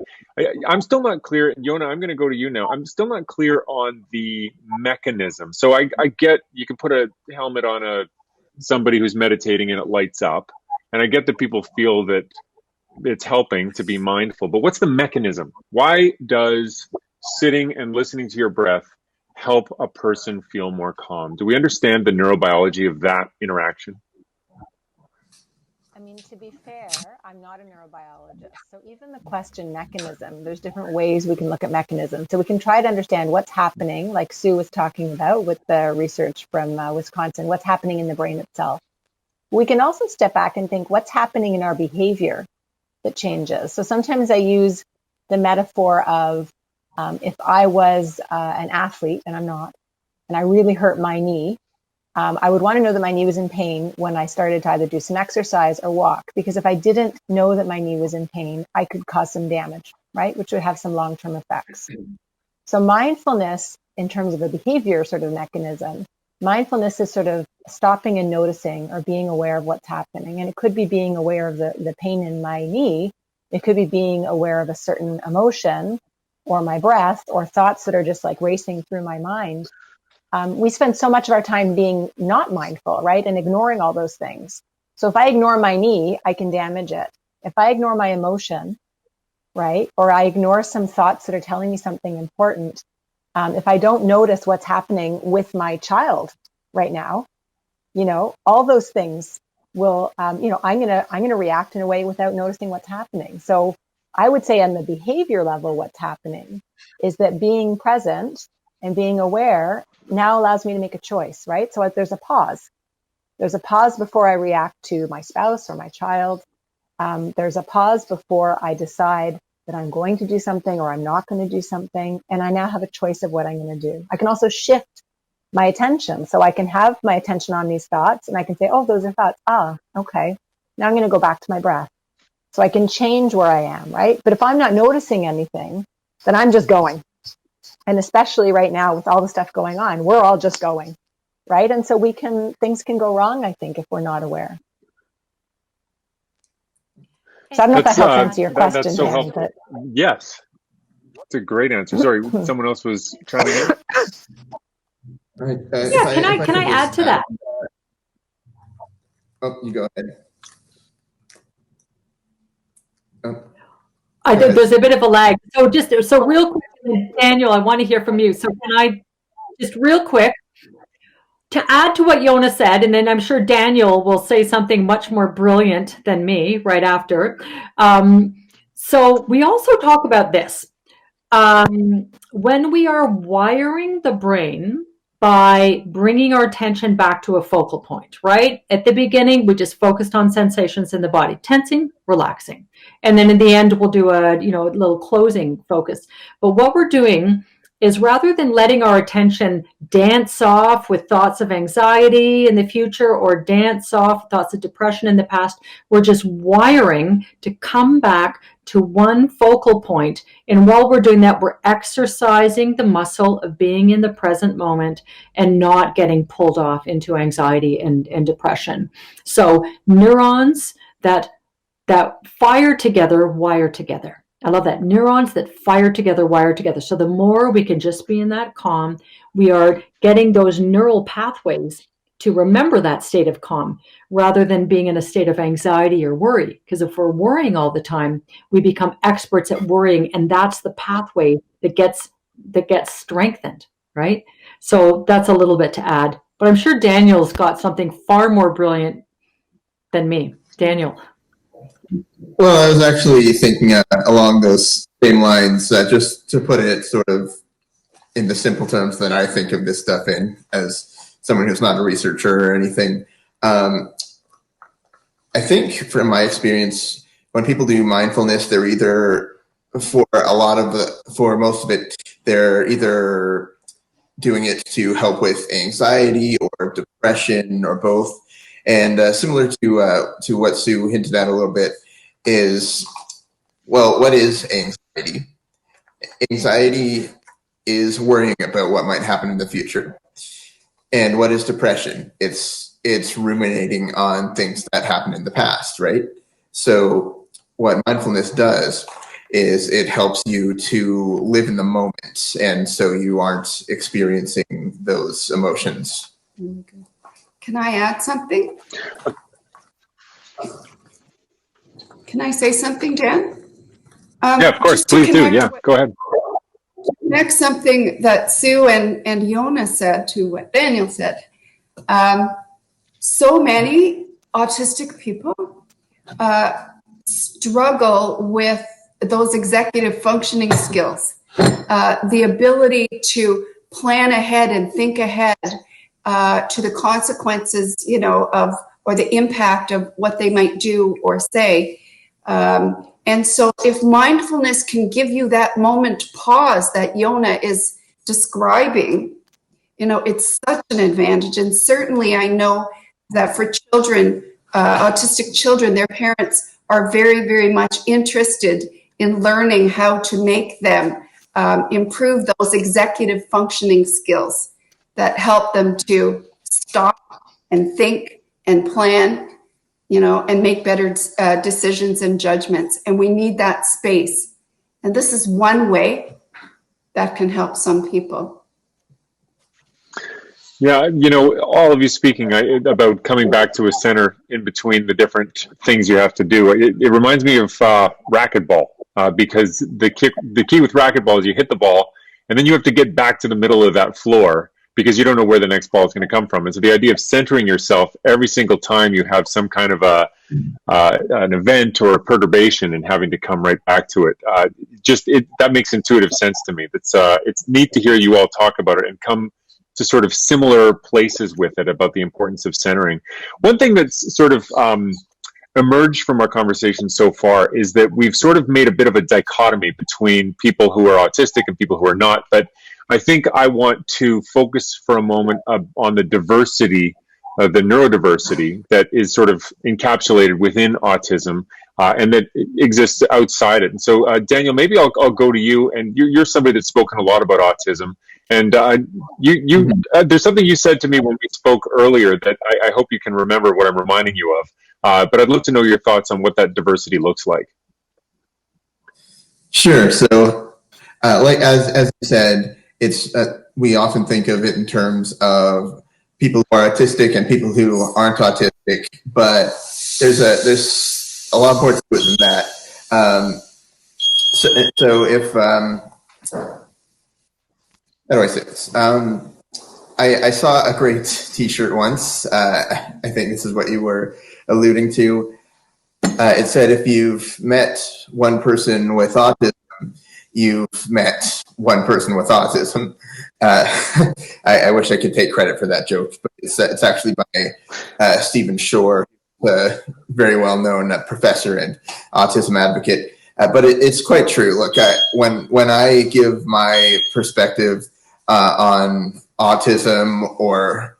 I'm still not clear, Yona. I'm going to go to you now. I'm still not clear on the mechanism. So I get you can put a helmet on somebody who's meditating and it lights up, and I get that people feel that it's helping to be mindful. But what's the mechanism? Why does sitting and listening to your breath help a person feel more calm? Do we understand the neurobiology of that interaction? I mean, to be fair, I'm not a neurobiologist. So even the question mechanism, there's different ways we can look at mechanism. So we can try to understand what's happening, like Sue was talking about with the research from Wisconsin, what's happening in the brain itself. We can also step back and think what's happening in our behavior that changes. So sometimes I use the metaphor of if I was an athlete, and I'm not, and I really hurt my knee, I would want to know that my knee was in pain when I started to either do some exercise or walk, because if I didn't know that my knee was in pain, I could cause some damage, right? Which would have some long-term effects. So mindfulness, in terms of a behavior sort of mechanism, mindfulness is sort of stopping and noticing or being aware of what's happening. And it could be being aware of the pain in my knee. It could be being aware of a certain emotion or my breath or thoughts that are just like racing through my mind. we spend so much of our time being not mindful, right? And ignoring all those things. So if I ignore my knee, I can damage it. If I ignore my emotion, right? Or I ignore some thoughts that are telling me something important. If I don't notice what's happening with my child right now, all those things will, I'm gonna react in a way without noticing what's happening. So I would say on the behavior level, what's happening is that being present and being aware now allows me to make a choice, right? So there's a pause. There's a pause before I react to my spouse or my child. There's a pause before I decide that I'm going to do something or I'm not going to do something. And I now have a choice of what I'm going to do. I can also shift my attention. So I can have my attention on these thoughts and I can say, oh, those are thoughts. Ah, okay. Now I'm going to go back to my breath. So I can change where I am, right? But if I'm not noticing anything, then I'm just going. And especially right now with all the stuff going on, we're all just going, right? And so things can go wrong, I think, if we're not aware. So I don't know if that helps answer your question, that's so Dan, helpful. but... Yes, it's a great answer. Sorry, someone else was trying to get it. Right. Can I add to that? Oh, you go ahead. I think there's a bit of a lag. So real quick, Daniel, I want to hear from you. So can I just real quick to add to what Yona said, and then I'm sure Daniel will say something much more brilliant than me right after. So we also talk about this. When we are wiring the brain by bringing our attention back to a focal point, right? At the beginning, we just focused on sensations in the body, tensing, relaxing. And then in the end, we'll do a little closing focus. But what we're doing is rather than letting our attention dance off with thoughts of anxiety in the future or dance off thoughts of depression in the past, we're just wiring to come back to one focal point. And while we're doing that, we're exercising the muscle of being in the present moment and not getting pulled off into anxiety and depression. So neurons that fire together, wire together. I love that. Neurons that fire together, wire together. So the more we can just be in that calm, we are getting those neural pathways to remember that state of calm rather than being in a state of anxiety or worry. Because if we're worrying all the time, we become experts at worrying, and that's the pathway that gets strengthened, right? So that's a little bit to add. But I'm sure Daniel's got something far more brilliant than me. Daniel. Well, I was actually thinking along those same lines, just to put it sort of in the simple terms that I think of this stuff in, as someone who's not a researcher or anything. I think from my experience, when people do mindfulness, they're either, for most of it, they're either doing it to help with anxiety or depression or both. And similar to what Sue hinted at a little bit is, well, what is anxiety? Anxiety is worrying about what might happen in the future. And what is depression? It's ruminating on things that happened in the past, right? So what mindfulness does is it helps you to live in the moment, and so you aren't experiencing those emotions. Can I add something? Can I say something, Dan? Yeah, of course. Please do. Yeah, go ahead. Next, something that Sue and Yona said to what Daniel said. So many autistic people struggle with those executive functioning skills, the ability to plan ahead and think ahead to the consequences, of or the impact of what they might do or say. And so if mindfulness can give you that moment pause that Yona is describing, it's such an advantage. And certainly I know that for children, autistic children, their parents are very, very much interested in learning how to make them improve those executive functioning skills that help them to stop and think and plan, and make better decisions and judgments. And we need that space. And this is one way that can help some people. Yeah, all of you speaking about coming back to a center in between the different things you have to do. It reminds me of racquetball, because the key with racquetball is you hit the ball, and then you have to get back to the middle of that floor because you don't know where the next ball is going to come from. And so the idea of centering yourself every single time you have some kind of an event or a perturbation and having to come right back to it, that makes intuitive sense to me. It's neat to hear you all talk about it and come to sort of similar places with it about the importance of centering. One thing that's sort of emerged from our conversation so far is that we've sort of made a bit of a dichotomy between people who are autistic and people who are not. But I think I want to focus for a moment on the diversity, the neurodiversity that is sort of encapsulated within autism, and that exists outside it. And so, Daniel, maybe I'll go to you. And you're somebody that's spoken a lot about autism. And there's something you said to me when we spoke earlier that I hope you can remember what I'm reminding you of. But I'd love to know your thoughts on what that diversity looks like. Sure. So, like as you said, it's we often think of it in terms of people who are autistic and people who aren't autistic, but there's a lot more to it than that. So if how do I say this? I saw a great T-shirt once. I think this is what you were alluding to. It said, if you've met one person with autism, you've met one person with autism. I wish I could take credit for that joke, but it's actually by Stephen Cher, a very well-known professor and autism advocate. But it's quite true. Look, when I give my perspective on autism or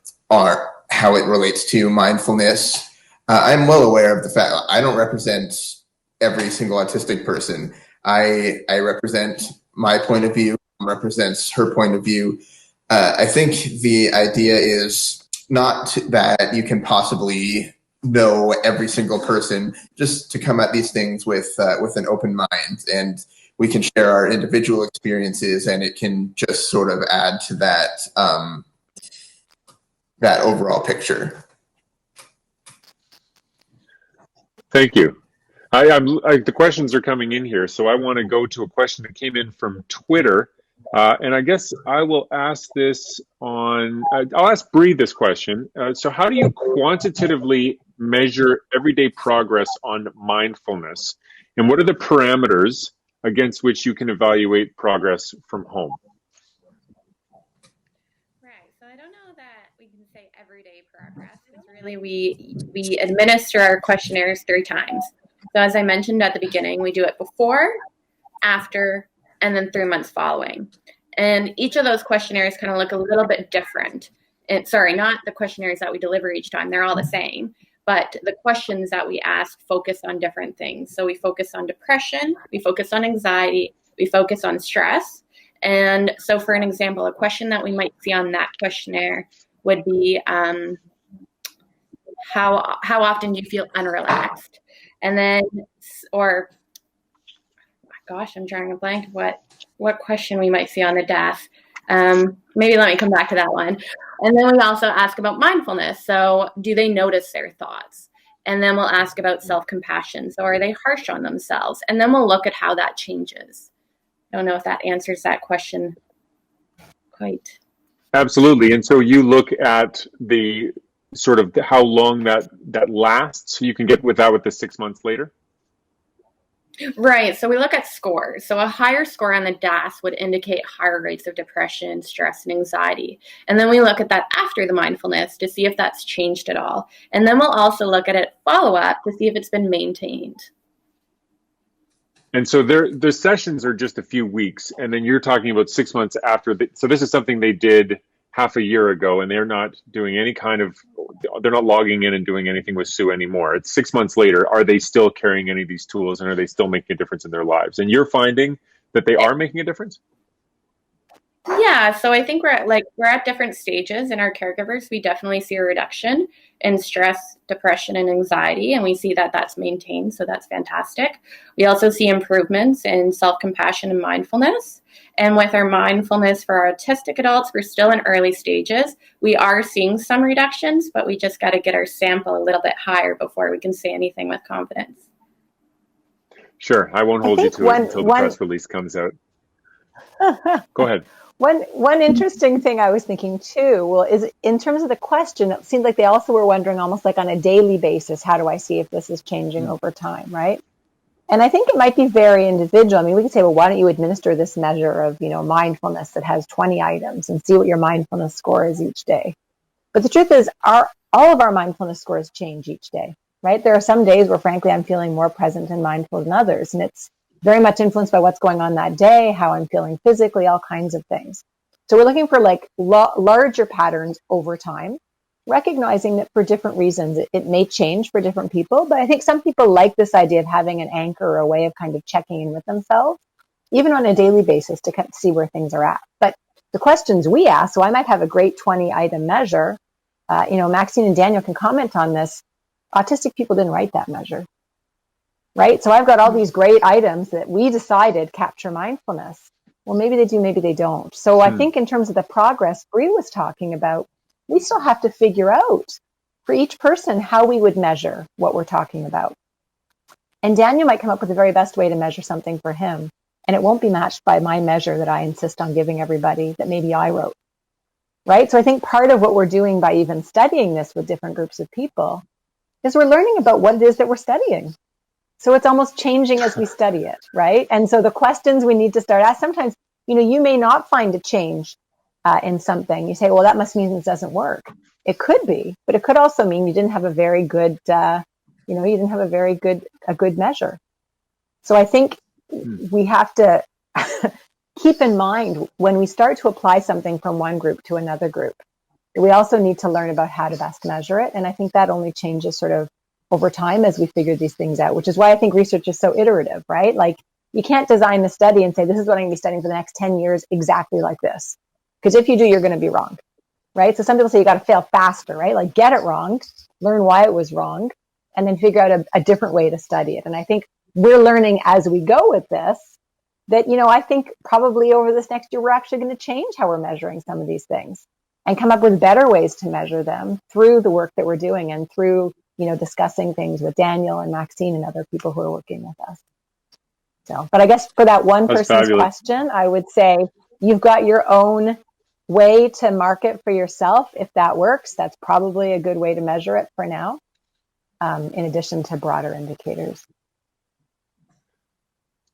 how it relates to mindfulness, I'm well aware of the fact I don't represent every single autistic person. I represent my point of view, represents her point of view. I think the idea is not that you can possibly know every single person, just to come at these things with an open mind, and we can share our individual experiences, and it can just sort of add to that that overall picture. Thank you. The questions are coming in here, so I want to go to a question that came in from Twitter, and I guess I will ask this I'll ask Bree this question. So how do you quantitatively measure everyday progress on mindfulness, and what are the parameters against which you can evaluate progress from home? Right, so I don't know that we can say everyday progress. It's really, we administer our questionnaires 3 times. So as I mentioned at the beginning, we do it before, after, and then 3 months following. And each of those questionnaires kind of look a little bit different. And sorry, not the questionnaires that we deliver each time. They're all the same. But the questions that we ask focus on different things. So we focus on depression, we focus on anxiety, we focus on stress. And so for an example, a question that we might see on that questionnaire would be, how often do you feel unrelaxed? And then, or, gosh, I'm drawing a blank what question we might see on the DAS. Maybe let me come back to that one. And then we also ask about mindfulness. So do they notice their thoughts? And then we'll ask about self-compassion. So are they harsh on themselves? And then we'll look at how that changes. I don't know if that answers that question quite. Absolutely. And so you look at the sort of how long that lasts, so you can get with that with the 6 months later? Right. So we look at scores. So a higher score on the DAS would indicate higher rates of depression, stress, and anxiety. And then we look at that after the mindfulness to see if that's changed at all. And then we'll also look at it follow-up to see if it's been maintained. And so the sessions are just a few weeks, and then you're talking about 6 months after. So this is something they did half a year ago, and they're not doing they're not logging in and doing anything with Sue anymore. It's 6 months later. Are they still carrying any of these tools, and are they still making a difference in their lives? And you're finding that they are making a difference? Yeah, so I think we're at different stages in our caregivers. We definitely see a reduction in stress, depression, and anxiety, and we see that that's maintained, so that's fantastic. We also see improvements in self-compassion and mindfulness. And with our mindfulness for our autistic adults, we're still in early stages. We are seeing some reductions, but we just got to get our sample a little bit higher before we can say anything with confidence. Sure, I won't hold you to it until the press release comes out. Go ahead. One interesting thing I was thinking too, well, is in terms of the question, it seemed like they also were wondering almost like on a daily basis, how do I see if this is changing over time, right? And I think it might be very individual. I mean, we could say, well, why don't you administer this measure of, mindfulness that has 20 items and see what your mindfulness score is each day. But the truth is, all of our mindfulness scores change each day, right? There are some days where, frankly, I'm feeling more present and mindful than others. And it's very much influenced by what's going on that day, how I'm feeling physically, all kinds of things. So we're looking for like larger patterns over time, recognizing that for different reasons, it may change for different people. But I think some people like this idea of having an anchor or a way of kind of checking in with themselves, even on a daily basis, to kind of see where things are at. But the questions we ask, so I might have a great 20-item measure. Maxine and Daniel can comment on this. Autistic people didn't write that measure. Right? So I've got all these great items that we decided capture mindfulness. Well, maybe they do, maybe they don't. So I think in terms of the progress Bree was talking about, we still have to figure out for each person how we would measure what we're talking about. And Daniel might come up with the very best way to measure something for him. And it won't be matched by my measure that I insist on giving everybody that maybe I wrote. Right? So I think part of what we're doing by even studying this with different groups of people is we're learning about what it is that we're studying. So it's almost changing as we study it, right? And so the questions we need to start asking, sometimes, you may not find a change in something. You say, well, that must mean this doesn't work. It could be, but it could also mean you didn't have a very good, a good measure. So I think we have to keep in mind when we start to apply something from one group to another group, we also need to learn about how to best measure it. And I think that only changes sort of over time as we figure these things out, which is why I think research is so iterative, right? Like you can't design the study and say, this is what I'm going to be studying for the next 10 years exactly like this. Because if you do, you're going to be wrong, right? So some people say you got to fail faster, right? Like get it wrong, learn why it was wrong, and then figure out a different way to study it. And I think we're learning as we go with this that, I think probably over this next year, we're actually going to change how we're measuring some of these things and come up with better ways to measure them through the work that we're doing and through discussing things with Daniel and Maxine and other people who are working with us. So, but I guess for that one person's question, I would say you've got your own way to market for yourself. If that works, that's probably a good way to measure it for now, in addition to broader indicators.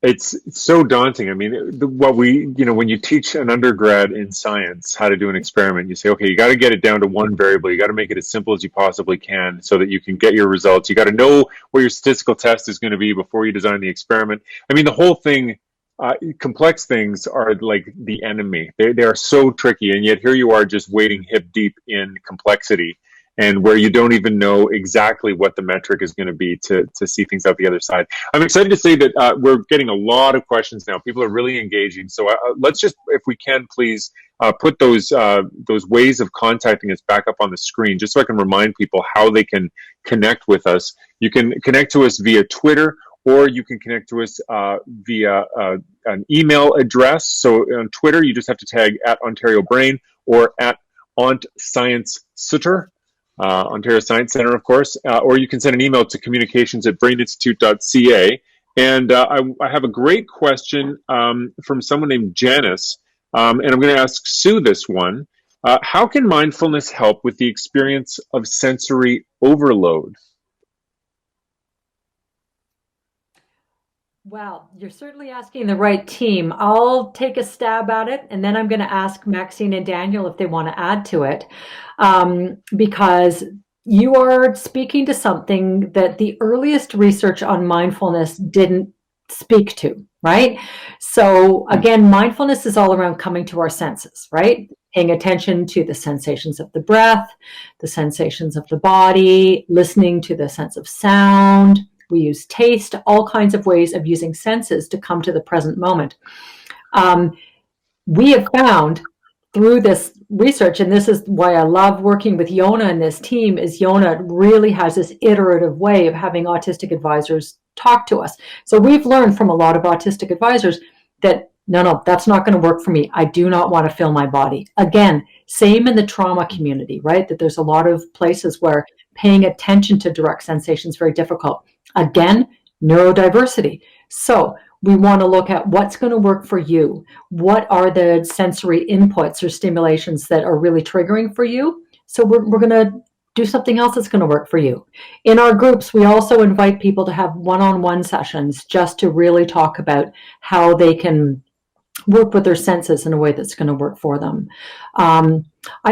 It's so daunting. I mean, when you teach an undergrad in science how to do an experiment, you say, okay, you got to get it down to one variable. You got to make it as simple as you possibly can so that you can get your results. You got to know what your statistical test is going to be before you design the experiment. I mean, the whole thing, complex things are like the enemy. They are so tricky. And yet here you are just wading hip deep in complexity, and where you don't even know exactly what the metric is going to be to see things out the other side. I'm excited to say that we're getting a lot of questions now. People are really engaging. So let's just, if we can, please put those ways of contacting us back up on the screen, just so I can remind people how they can connect with us. You can connect to us via Twitter, or you can connect to us via an email address. So on Twitter, you just have to tag @OntarioBrain or @OntScienceCenter. Ontario Science Center, of course, or you can send an email to communications@braininstitute.ca. And I have a great question from someone named Janice, and I'm going to ask Sue this one. How can mindfulness help with the experience of sensory overload? Well, you're certainly asking the right team. I'll take a stab at it, and then I'm going to ask Maxine and Daniel if they want to add to it, because you are speaking to something that the earliest research on mindfulness didn't speak to, right? So again, mindfulness is all around coming to our senses, right? Paying attention to the sensations of the breath, the sensations of the body, listening to the sense of sound. We use taste, all kinds of ways of using senses to come to the present moment. we have found through this research, and this is why I love working with Yona and this team, is Yona really has this iterative way of having autistic advisors talk to us. So we've learned from a lot of autistic advisors that no, that's not going to work for me. I do not want to feel my body. Again, same in the trauma community, right? That there's a lot of places where paying attention to direct sensation is very difficult. Again, neurodiversity. So we want to look at what's going to work for you. What are the sensory inputs or stimulations that are really triggering for you? So we're going to do something else that's going to work for you. In our groups, we also invite people to have one-on-one sessions just to really talk about how they can work with their senses in a way that's going to work for them. I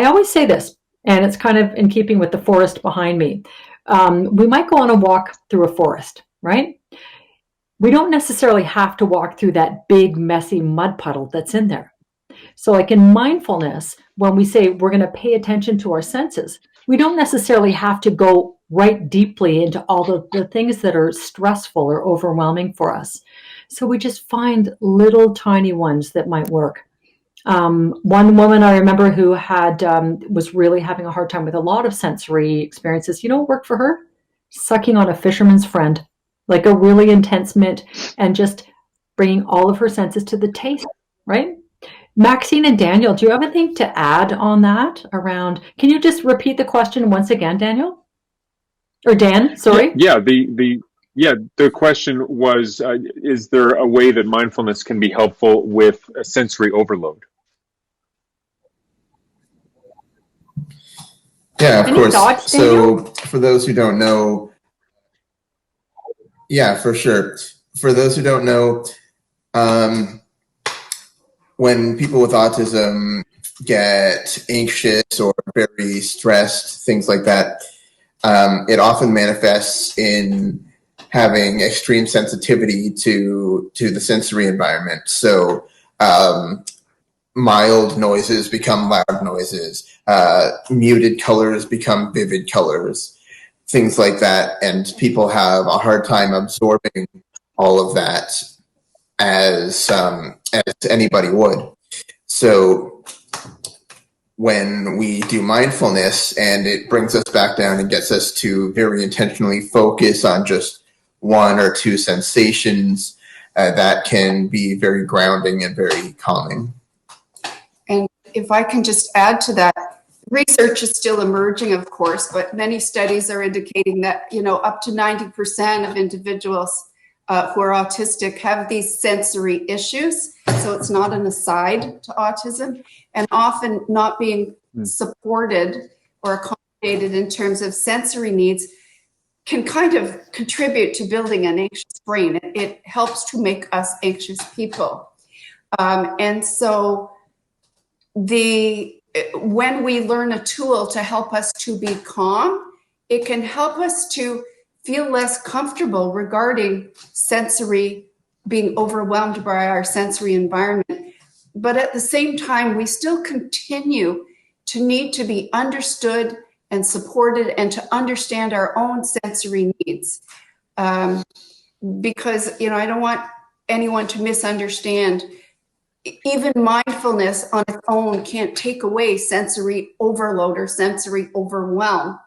always say this, and it's kind of in keeping with the forest behind me. We might go on a walk through a forest, right? We don't necessarily have to walk through that big, messy mud puddle that's in there. So like in mindfulness, when we say we're going to pay attention to our senses, we don't necessarily have to go right deeply into all the things that are stressful or overwhelming for us. So we just find little tiny ones that might work. One woman I remember who had was really having a hard time with a lot of sensory experiences. You know what worked for her? Sucking on a fisherman's friend, like a really intense mint, and just bringing all of her senses to the taste, right? Maxine and Daniel, do you have anything to add on that around? Can you just repeat the question once again, Daniel? Or Dan, sorry? Yeah, the question was, is there a way that mindfulness can be helpful with a sensory overload? Yeah, of Any course. thoughts, So for those who don't know, yeah, for sure. For those who don't know, when people with autism get anxious or very stressed, things like that, it often manifests in having extreme sensitivity to the sensory environment. So mild noises become loud noises, muted colors become vivid colors, things like that. And people have a hard time absorbing all of that as anybody would. So when we do mindfulness and it brings us back down and gets us to very intentionally focus on just one or two sensations, that can be very grounding and very calming. And if I can just add to that, research is still emerging, of course, but many studies are indicating that, up to 90% of individuals who are autistic have these sensory issues. So it's not an aside to autism, and often not being supported or accommodated in terms of sensory needs can kind of contribute to building an anxious brain. It helps to make us anxious people. And so when we learn a tool to help us to be calm, it can help us to feel less comfortable regarding sensory, being overwhelmed by our sensory environment. But at the same time, we still continue to need to be understood and supported and to understand our own sensory needs. Because, I don't want anyone to misunderstand. Even mindfulness on its own can't take away sensory overload or sensory overwhelm.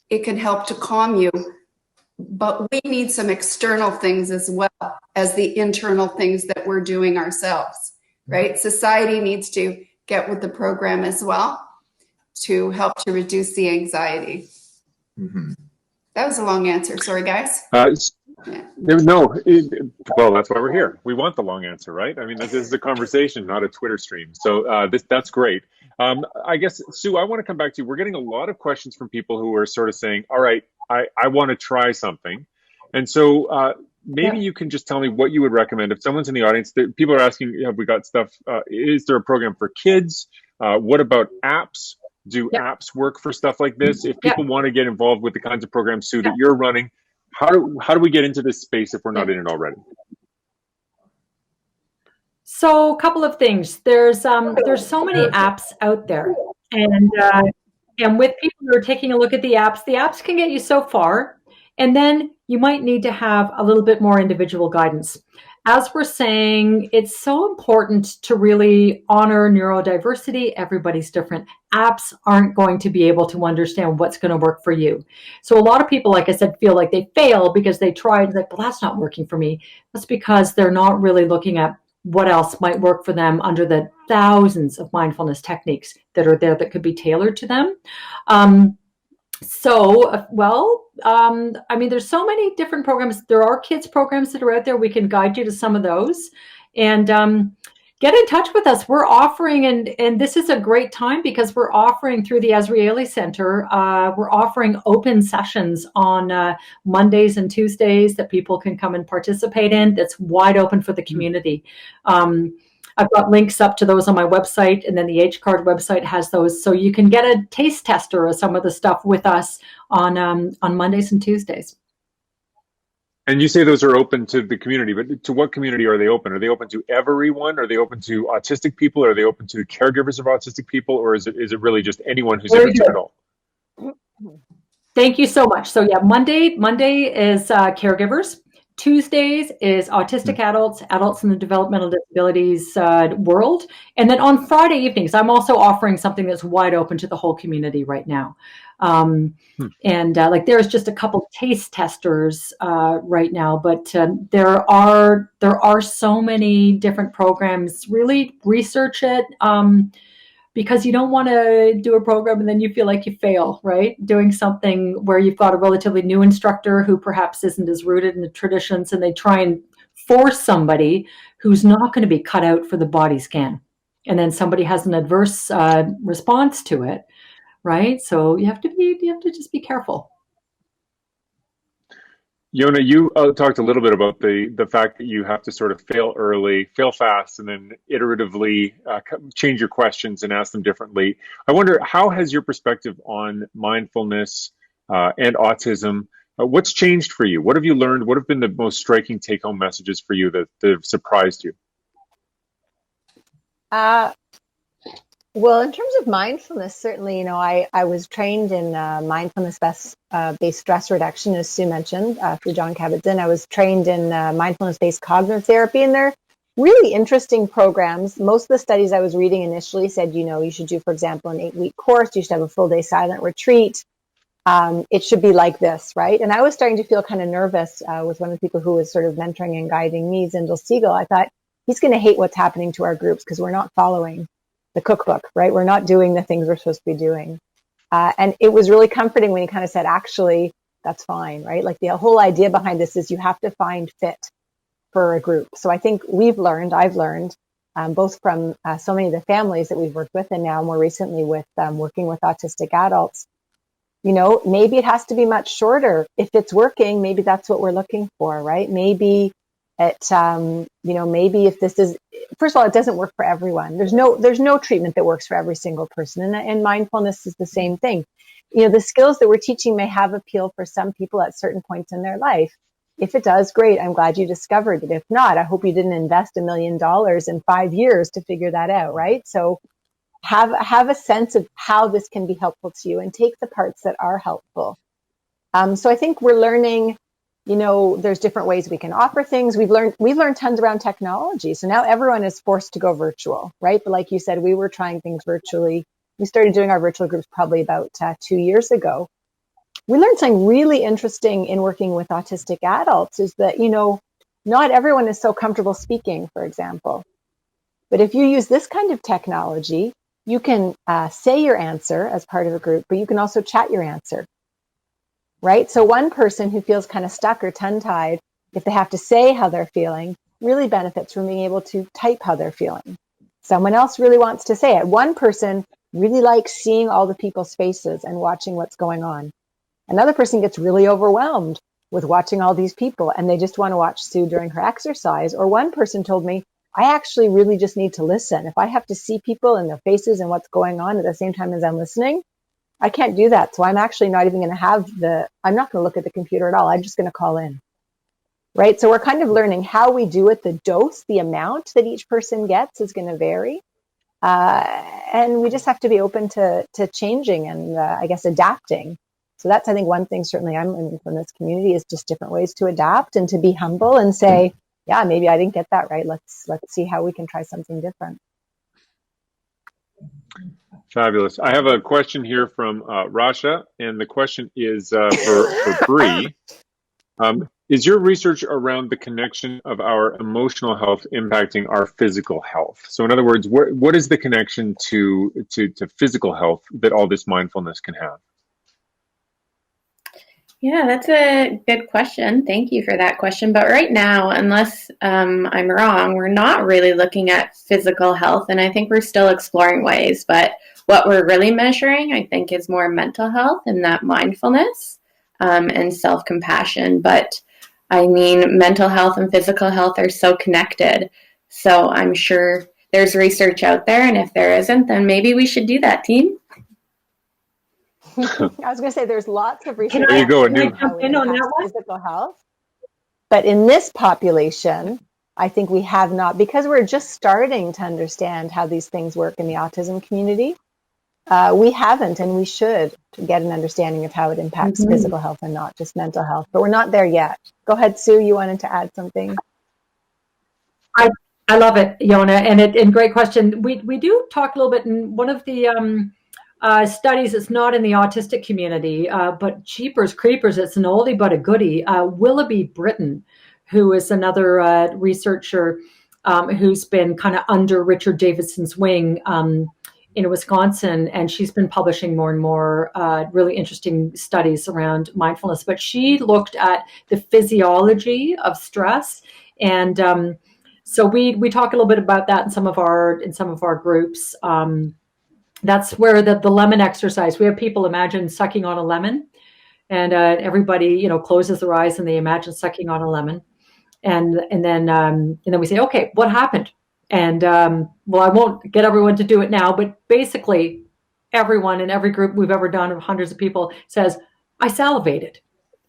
It can help to calm you, but we need some external things as well as the internal things that we're doing ourselves, right? Society needs to get with the program as well to help to reduce the anxiety. Mm-hmm. That was a long answer. Sorry, guys. Well, that's why we're here. We want the long answer, right? I mean, this is a conversation, not a Twitter stream. So that's great. I guess, Sue, I want to come back to you. We're getting a lot of questions from people who are sort of saying, all right, I want to try something. And so maybe you can just tell me what you would recommend. If someone's in the audience, people are asking, have we got stuff? Is there a program for kids? What about apps? Do apps work for stuff like this? If people want to get involved with the kinds of programs, Sue, that you're running, how do we get into this space if we're not in it already? So a couple of things. There's so many apps out there, and with people who are taking a look at the apps can get you so far, and then you might need to have a little bit more individual guidance. as we're saying, it's so important to really honor neurodiversity. Everybody's different. Apps aren't going to be able to understand what's going to work for you. So a lot of people, like I said, feel like they fail because they tried, like, well, that's not working for me. That's because they're not really looking at what else might work for them under the thousands of mindfulness techniques that are there that could be tailored to them. I mean, there's so many different programs. There are kids programs that are out there. We can guide you to some of those, and get in touch with us. We're offering, and this is a great time because we're offering through the Azrieli Center, we're offering open sessions on Mondays and Tuesdays that people can come and participate in. That's wide open for the community. I've got links up to those on my website, and then the H-Card website has those. So you can get a taste tester of some of the stuff with us on Mondays and Tuesdays. And you say those are open to the community, but to what community are they open? Are they open to everyone? Are they open to autistic people? Are they open to caregivers of autistic people? Or is it really just anyone who's interested at all? Thank you so much. So yeah, Monday is caregivers. Tuesdays is autistic adults in the developmental disabilities world. And then on Friday evenings, I'm also offering something that's wide open to the whole community right now. And like there's just a couple taste testers right now, but there are so many different programs. Really research it. Because you don't want to do a program and then you feel like you fail, right? Doing something where you've got a relatively new instructor who perhaps isn't as rooted in the traditions, and they try and force somebody who's not going to be cut out for the body scan. And then somebody has an adverse response to it, right? So you have to just be careful. Yona, you talked a little bit about the fact that you have to sort of fail early, fail fast, and then iteratively change your questions and ask them differently. I wonder, how has your perspective on mindfulness and autism, what's changed for you? What have you learned? What have been the most striking take-home messages for you that have surprised you? Well, in terms of mindfulness, certainly, I was trained in mindfulness-based stress reduction, as Sue mentioned, through John Kabat-Zinn. I was trained in mindfulness-based cognitive therapy, and they're really interesting programs. Most of the studies I was reading initially said, you should do, for example, an 8-week course. You should have a full-day silent retreat. It should be like this, right? And I was starting to feel kind of nervous with one of the people who was sort of mentoring and guiding me, Zindel Siegel. I thought, he's going to hate what's happening to our groups because we're not following the cookbook, right? We're not doing the things we're supposed to be doing. And it was really comforting when he kind of said, actually, that's fine, right? Like the whole idea behind this is you have to find fit for a group. So I think I've learned, both from so many of the families that we've worked with, and now more recently with working with autistic adults, maybe it has to be much shorter. If it's working, maybe that's what we're looking for, right? Maybe maybe if this is, first of all, it doesn't work for everyone. There's no treatment that works for every single person. And mindfulness is the same thing. The skills that we're teaching may have appeal for some people at certain points in their life. If it does, great. I'm glad you discovered it. If not, I hope you didn't invest $1 million in 5 years to figure that out, right? So have a sense of how this can be helpful to you and take the parts that are helpful. So I think we're learning, there's different ways we can offer things. We've learned tons around technology. So now everyone is forced to go virtual, right? But like you said, we were trying things virtually. We started doing our virtual groups probably about 2 years ago. We learned something really interesting in working with autistic adults is that, not everyone is so comfortable speaking, for example. But if you use this kind of technology, you can say your answer as part of a group, but you can also chat your answer. Right? So one person who feels kind of stuck or tongue-tied, if they have to say how they're feeling, really benefits from being able to type how they're feeling. Someone else really wants to say it. One person really likes seeing all the people's faces and watching what's going on. Another person gets really overwhelmed with watching all these people and they just want to watch Sue during her exercise. Or one person told me, I actually really just need to listen. If I have to see people and their faces and what's going on at the same time as I'm listening, I can't do that. So I'm actually not even going to I'm not going to look at the computer at all. I'm just going to call in. Right? So we're kind of learning how we do it. The dose, the amount that each person gets is going to vary. And we just have to be open to changing and I guess adapting. So that's, I think, one thing certainly I'm learning from this community is just different ways to adapt and to be humble and say, yeah, maybe I didn't get that right. Let's see how we can try something different. Fabulous. I have a question here from Rasha, and the question is for Bree. Is your research around the connection of our emotional health impacting our physical health? So in other words, what is the connection to physical health that all this mindfulness can have? Yeah, that's a good question. Thank you for that question. But right now, unless I'm wrong, we're not really looking at physical health, and I think we're still exploring ways. But what we're really measuring, I think, is more mental health and that mindfulness and self-compassion. But I mean, mental health and physical health are so connected. So I'm sure there's research out there, and if there isn't, then maybe we should do that, team. I was going to say there's lots of research. There you go. Can I jump in on that one? Physical health. But in this population, I think we have not, because we're just starting to understand how these things work in the autism community. We haven't, and we should, to get an understanding of how it impacts physical health and not just mental health. But we're not there yet. Go ahead, Sue. You wanted to add something? I love it, Yona, and great question. We do talk a little bit in one of the studies. It's not in the autistic community, but jeepers creepers, it's an oldie but a goodie. Willoughby Britton, who is another researcher who's been kind of under Richard Davidson's wing in Wisconsin, and she's been publishing more and more really interesting studies around mindfulness. But she looked at the physiology of stress, and so we talk a little bit about that in some of our groups. That's where the lemon exercise. We have people imagine sucking on a lemon, and everybody closes their eyes and they imagine sucking on a lemon, and then we say, okay, what happened? And well, I won't get everyone to do it now, but basically, everyone in every group we've ever done of hundreds of people says, I salivated.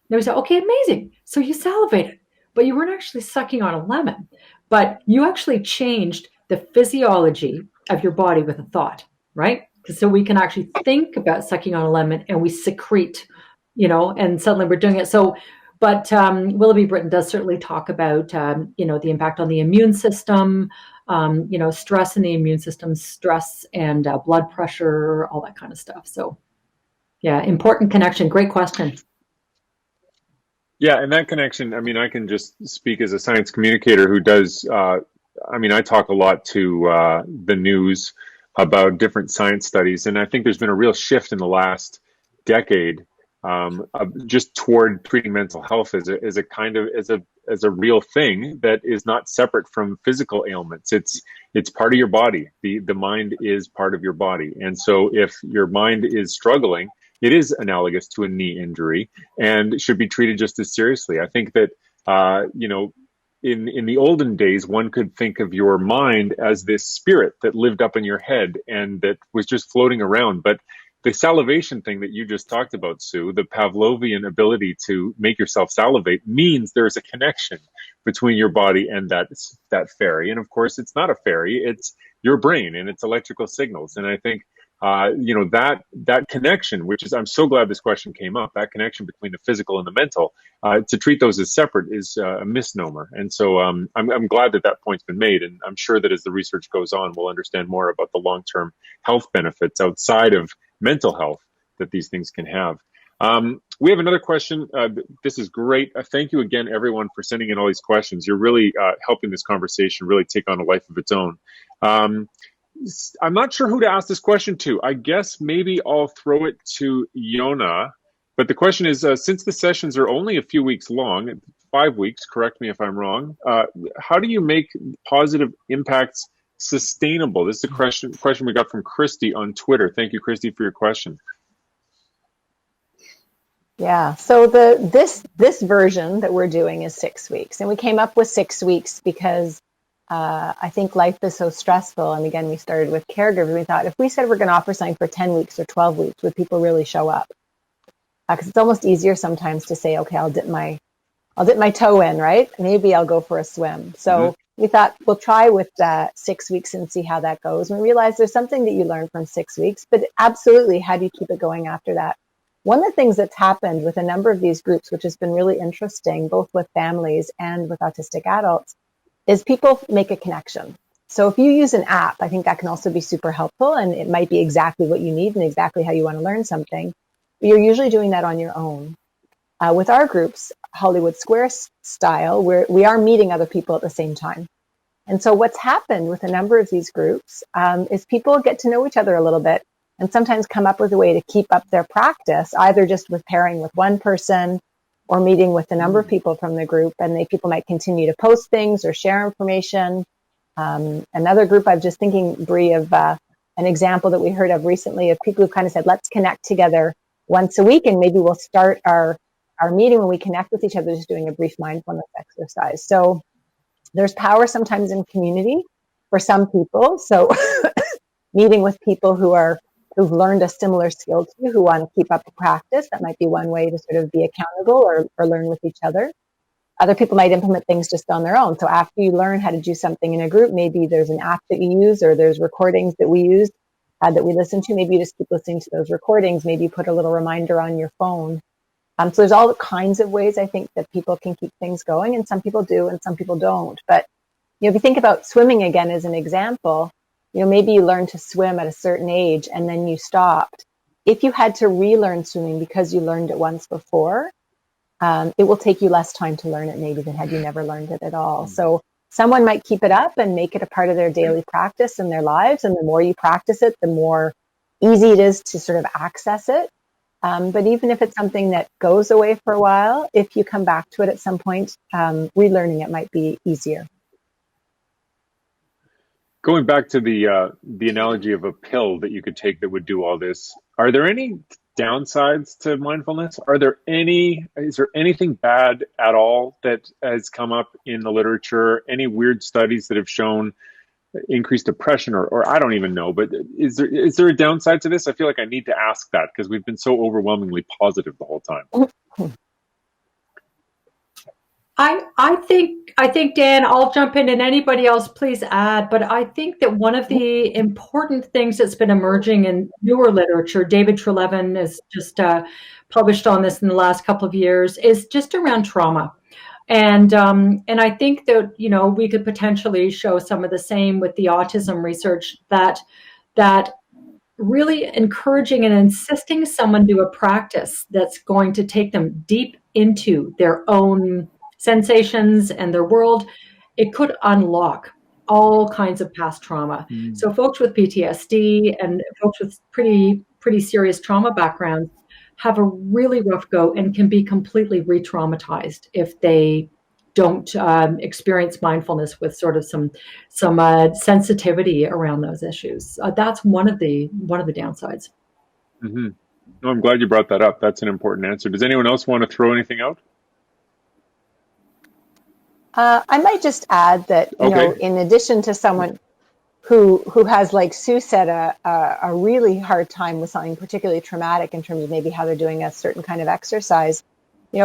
And we say, okay, amazing. So you salivated, but you weren't actually sucking on a lemon, but you actually changed the physiology of your body with a thought. Right? So we can actually think about sucking on a lemon and we secrete, and suddenly we're doing it. So, but Willoughby Britton does certainly talk about, the impact on the immune system, stress in the immune system, stress and blood pressure, all that kind of stuff. So, yeah, important connection. Great question. Yeah, and that connection, I mean, I can just speak as a science communicator who does, I talk a lot to the news about different science studies, and I think there's been a real shift in the last decade just toward treating mental health as a real thing that is not separate from physical ailments. It's part of your body. The mind is part of your body, and so if your mind is struggling, it is analogous to a knee injury and should be treated just as seriously. I think that in the olden days, one could think of your mind as this spirit that lived up in your head and that was just floating around. But the salivation thing that you just talked about, Sue, the Pavlovian ability to make yourself salivate means there's a connection between your body and that fairy. And of course, it's not a fairy, it's your brain and its electrical signals. And I think that connection, which is, I'm so glad this question came up, that connection between the physical and the mental, to treat those as separate is a misnomer. And so I'm glad that point's been made. And I'm sure that as the research goes on, we'll understand more about the long-term health benefits outside of mental health that these things can have. We have another question. This is great. Thank you again, everyone, for sending in all these questions. You're really helping this conversation really take on a life of its own. I'm not sure who to ask this question to. I guess maybe I'll throw it to Yona. But the question is, since the sessions are only a few weeks long, 5 weeks, correct me if I'm wrong, how do you make positive impacts sustainable? This is a question we got from Christy on Twitter. Thank you, Christy, for your question. Yeah, so this version that we're doing is 6 weeks. And we came up with 6 weeks because I think life is so stressful. And again, we started with caregivers. We thought if we said we're going to offer something for 10 weeks or 12 weeks, would people really show up? Because it's almost easier sometimes to say, okay, I'll dip my toe in, right? Maybe I'll go for a swim. So we thought we'll try with 6 weeks and see how that goes. And we realized there's something that you learn from 6 weeks, but absolutely, how do you keep it going after that? One of the things that's happened with a number of these groups, which has been really interesting, both with families and with autistic adults, is people make a connection. So if you use an app, I think that can also be super helpful, and it might be exactly what you need and exactly how you want to learn something. But you're usually doing that on your own. With our groups, Hollywood Square style, we are meeting other people at the same time. And so what's happened with a number of these groups is people get to know each other a little bit and sometimes come up with a way to keep up their practice, either just with pairing with one person or meeting with a number of people from the group. And people might continue to post things or share information. Another group, I'm just thinking, Brie, of an example that we heard of recently of people who kind of said, let's connect together once a week, and maybe we'll start our meeting when we connect with each other, just doing a brief mindfulness exercise. So there's power sometimes in community for some people. So meeting with people who've learned a similar skill to you, who want to keep up the practice, that might be one way to sort of be accountable or learn with each other. Other people might implement things just on their own. So after you learn how to do something in a group, maybe there's an app that you use, or there's recordings that we use that we listen to. Maybe you just keep listening to those recordings. Maybe you put a little reminder on your phone. So there's all kinds of ways, I think, that people can keep things going, and some people do and some people don't. But if you think about swimming again as an example, maybe you learned to swim at a certain age and then you stopped. If you had to relearn swimming because you learned it once before, it will take you less time to learn it maybe than had you never learned it at all. So someone might keep it up and make it a part of their daily practice in their lives. And the more you practice it, the more easy it is to sort of access it. But even if it's something that goes away for a while, if you come back to it at some point, relearning it might be easier. Going back to the analogy of a pill that you could take that would do all this, are there any downsides to mindfulness? Is there anything bad at all that has come up in the literature? Any weird studies that have shown increased depression or I don't even know, but is there a downside to this? I feel like I need to ask that because we've been so overwhelmingly positive the whole time. I think, Dan, I'll jump in and anybody else please add, but I think that one of the important things that's been emerging in newer literature, David Treleaven has just published on this in the last couple of years, is just around trauma. And I think that, we could potentially show some of the same with the autism research, that really encouraging and insisting someone do a practice that's going to take them deep into their own sensations and their world, it could unlock all kinds of past trauma. So folks with PTSD and folks with pretty serious trauma backgrounds have a really rough go and can be completely re-traumatized if they don't experience mindfulness with sort of some sensitivity around those issues. That's one of the downsides. Mm-hmm. No, I'm glad you brought that up. That's an important answer. Does anyone else want to throw anything out? I might just add that, in addition to someone who has, like Sue said, a really hard time with something particularly traumatic in terms of maybe how they're doing a certain kind of exercise,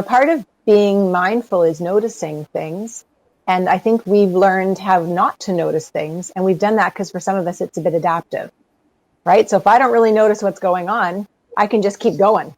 part of being mindful is noticing things. And I think we've learned how not to notice things. And we've done that because for some of us, it's a bit adaptive, right? So if I don't really notice what's going on, I can just keep going.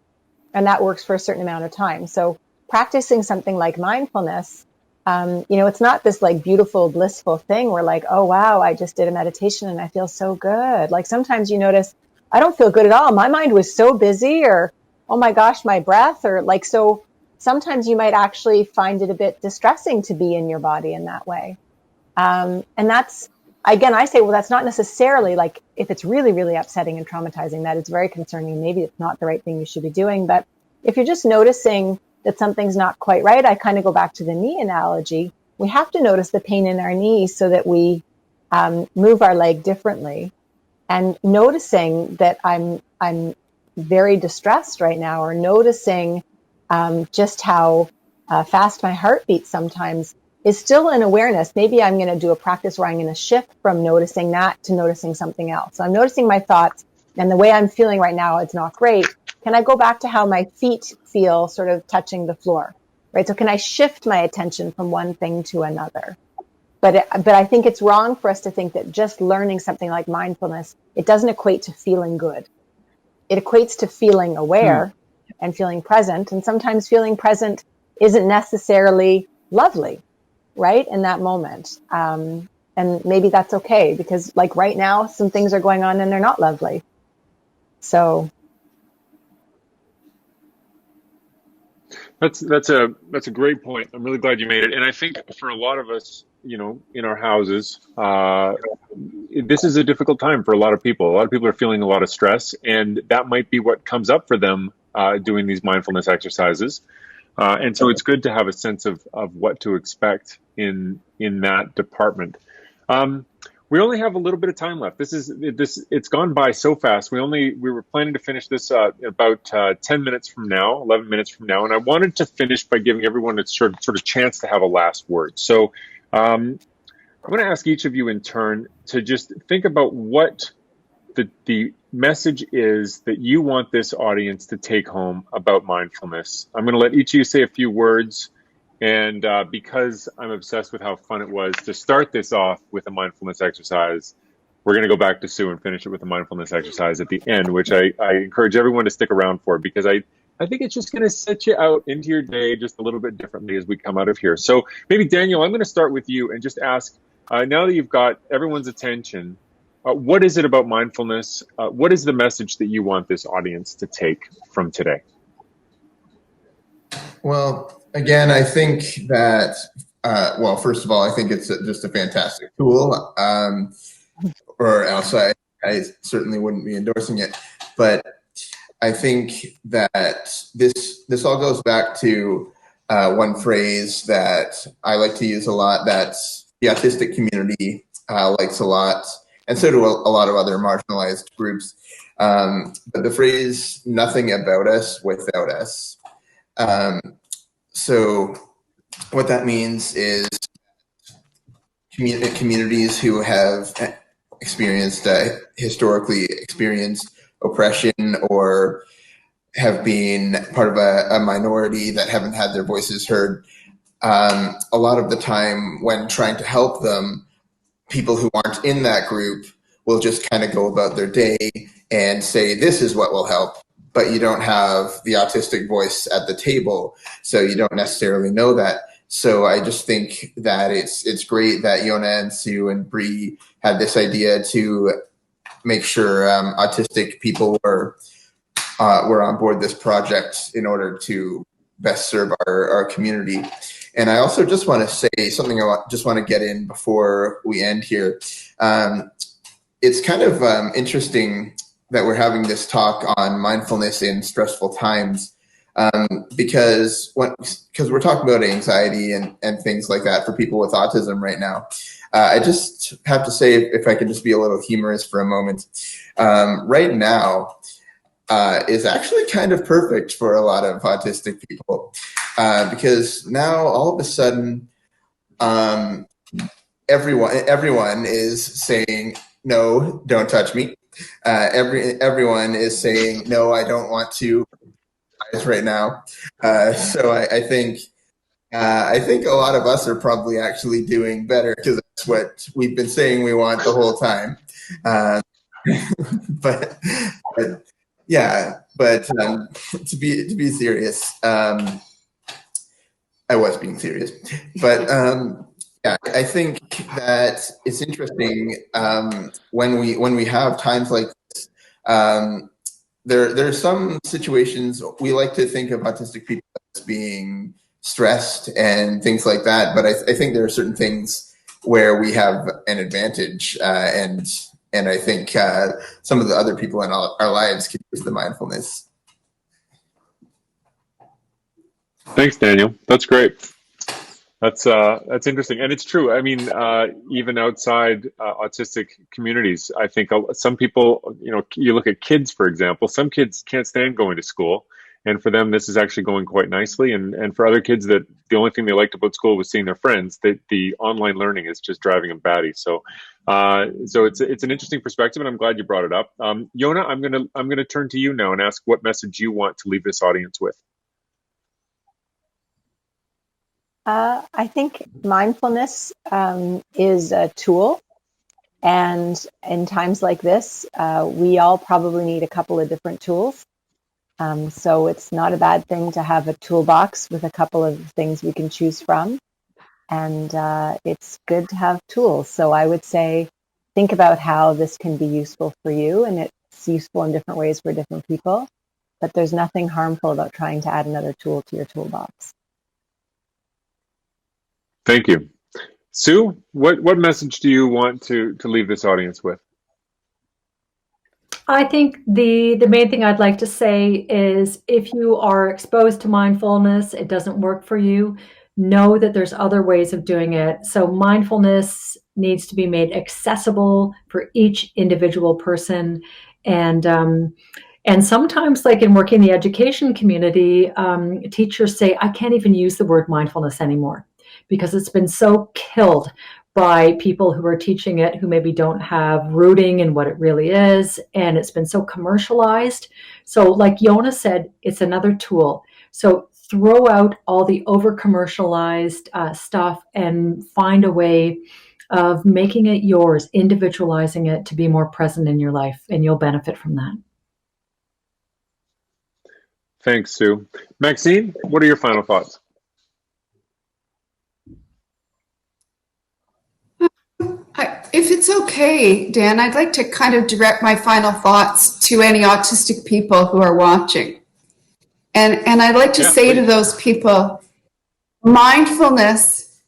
And that works for a certain amount of time. So practicing something like mindfulness, it's not this like beautiful, blissful thing where like, oh, wow, I just did a meditation and I feel so good. Like sometimes you notice, I don't feel good at all. My mind was so busy, or, oh my gosh, my breath, or like, so sometimes you might actually find it a bit distressing to be in your body in that way. And that's, again, I say, well, that's not necessarily like, if it's really, really upsetting and traumatizing, that it's very concerning. Maybe it's not the right thing you should be doing. But if you're just noticing that something's not quite right, I kind of go back to the knee analogy. We have to notice the pain in our knees so that we move our leg differently. And noticing that I'm very distressed right now, or noticing just how fast my heart beats sometimes, is still an awareness. Maybe I'm going to do a practice where I'm going to shift from noticing that to noticing something else. So I'm noticing my thoughts, and the way I'm feeling right now, it's not great. Can I go back to how my feet feel sort of touching the floor, right? So can I shift my attention from one thing to another? But I think it's wrong for us to think that just learning something like mindfulness, it doesn't equate to feeling good. It equates to feeling aware and feeling present. And sometimes feeling present isn't necessarily lovely, right, in that moment. And maybe that's okay, because like right now, some things are going on and they're not lovely. So That's a great point. I'm really glad you made it. And I think for a lot of us, in our houses, this is a difficult time for a lot of people. A lot of people are feeling a lot of stress, and that might be what comes up for them doing these mindfulness exercises. And so it's good to have a sense of what to expect in that department. We only have a little bit of time left. It's gone by so fast. We were planning to finish this about 10 minutes from now, 11 minutes from now, and I wanted to finish by giving everyone a sort of chance to have a last word. So I'm going to ask each of you in turn to just think about what the message is that you want this audience to take home about mindfulness. I'm going to let each of you say a few words. And because I'm obsessed with how fun it was to start this off with a mindfulness exercise, we're going to go back to Sue and finish it with a mindfulness exercise at the end, which I encourage everyone to stick around for, because I think it's just going to set you out into your day just a little bit differently as we come out of here. So maybe, Daniel, I'm going to start with you and just ask, now that you've got everyone's attention, what is it about mindfulness? What is the message that you want this audience to take from today? Well, again, I think that, first of all, I think it's just a fantastic tool, or else I certainly wouldn't be endorsing it. But I think that this all goes back to one phrase that I like to use a lot, that the autistic community likes a lot, and so do a lot of other marginalized groups. But the phrase, nothing about us without us. So what that means is communities who have historically experienced oppression, or have been part of a minority that haven't had their voices heard, a lot of the time when trying to help them, people who aren't in that group will just kind of go about their day and say, this is what will help. But you don't have the autistic voice at the table, so you don't necessarily know that. So I just think that it's great that Yona and Sue and Bree had this idea to make sure autistic people were on board this project in order to best serve our community. And I also just want to say something I just want to get in before we end here. It's kind of interesting that we're having this talk on mindfulness in stressful times, because we're talking about anxiety and things like that for people with autism right now. I just have to say, if I can just be a little humorous for a moment, right now is actually kind of perfect for a lot of autistic people, because now all of a sudden everyone is saying, no, don't touch me. Everyone is saying, no, I don't want to right now. So I think a lot of us are probably actually doing better, because that's what we've been saying we want the whole time. But to be serious, I was being serious, but yeah, I think that it's interesting when we have times like this. There's some situations we like to think of autistic people as being stressed and things like that, but I think there are certain things where we have an advantage, and I think some of the other people in our lives can use the mindfulness. Thanks, Daniel. That's great. That's interesting, and it's true. I mean, even outside autistic communities, I think some people, you look at kids, for example. Some kids can't stand going to school, and for them, this is actually going quite nicely. And for other kids, that the only thing they liked about school was seeing their friends, the online learning is just driving them batty. So it's an interesting perspective, and I'm glad you brought it up. Yona, I'm gonna turn to you now and ask what message you want to leave this audience with. I think mindfulness is a tool, and in times like this, we all probably need a couple of different tools. So it's not a bad thing to have a toolbox with a couple of things we can choose from. and it's good to have tools. So I would say, think about how this can be useful for you, and it's useful in different ways for different people, but there's nothing harmful about trying to add another tool to your toolbox. Thank you. Sue, what message do you want to leave this audience with? I think the main thing I'd like to say is if you are exposed to mindfulness, it doesn't work for you, know that there's other ways of doing it. So mindfulness needs to be made accessible for each individual person. And sometimes, like in working in the education community, teachers say, I can't even use the word mindfulness anymore because it's been so killed by people who are teaching it who maybe don't have rooting in what it really is. And it's been so commercialized. So like Yona said, it's another tool. So throw out all the over commercialized stuff and find a way of making it yours, individualizing it to be more present in your life, and you'll benefit from that. Thanks, Sue. Maxine, what are your final thoughts? If it's okay, Dan, I'd like to kind of direct my final thoughts to any autistic people who are watching. And I'd like to say to those people, mindfulness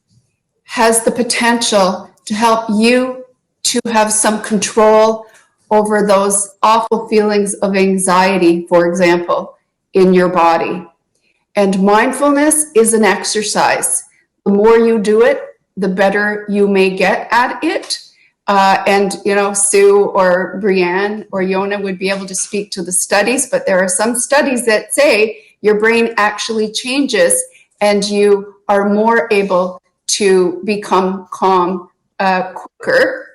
has the potential to help you to have some control over those awful feelings of anxiety, for example, in your body. And mindfulness is an exercise. The more you do it, the better you may get at it. And, you know, Sue or Brienne or Yona would be able to speak to the studies, but there are some studies that say your brain actually changes and you are more able to become calm quicker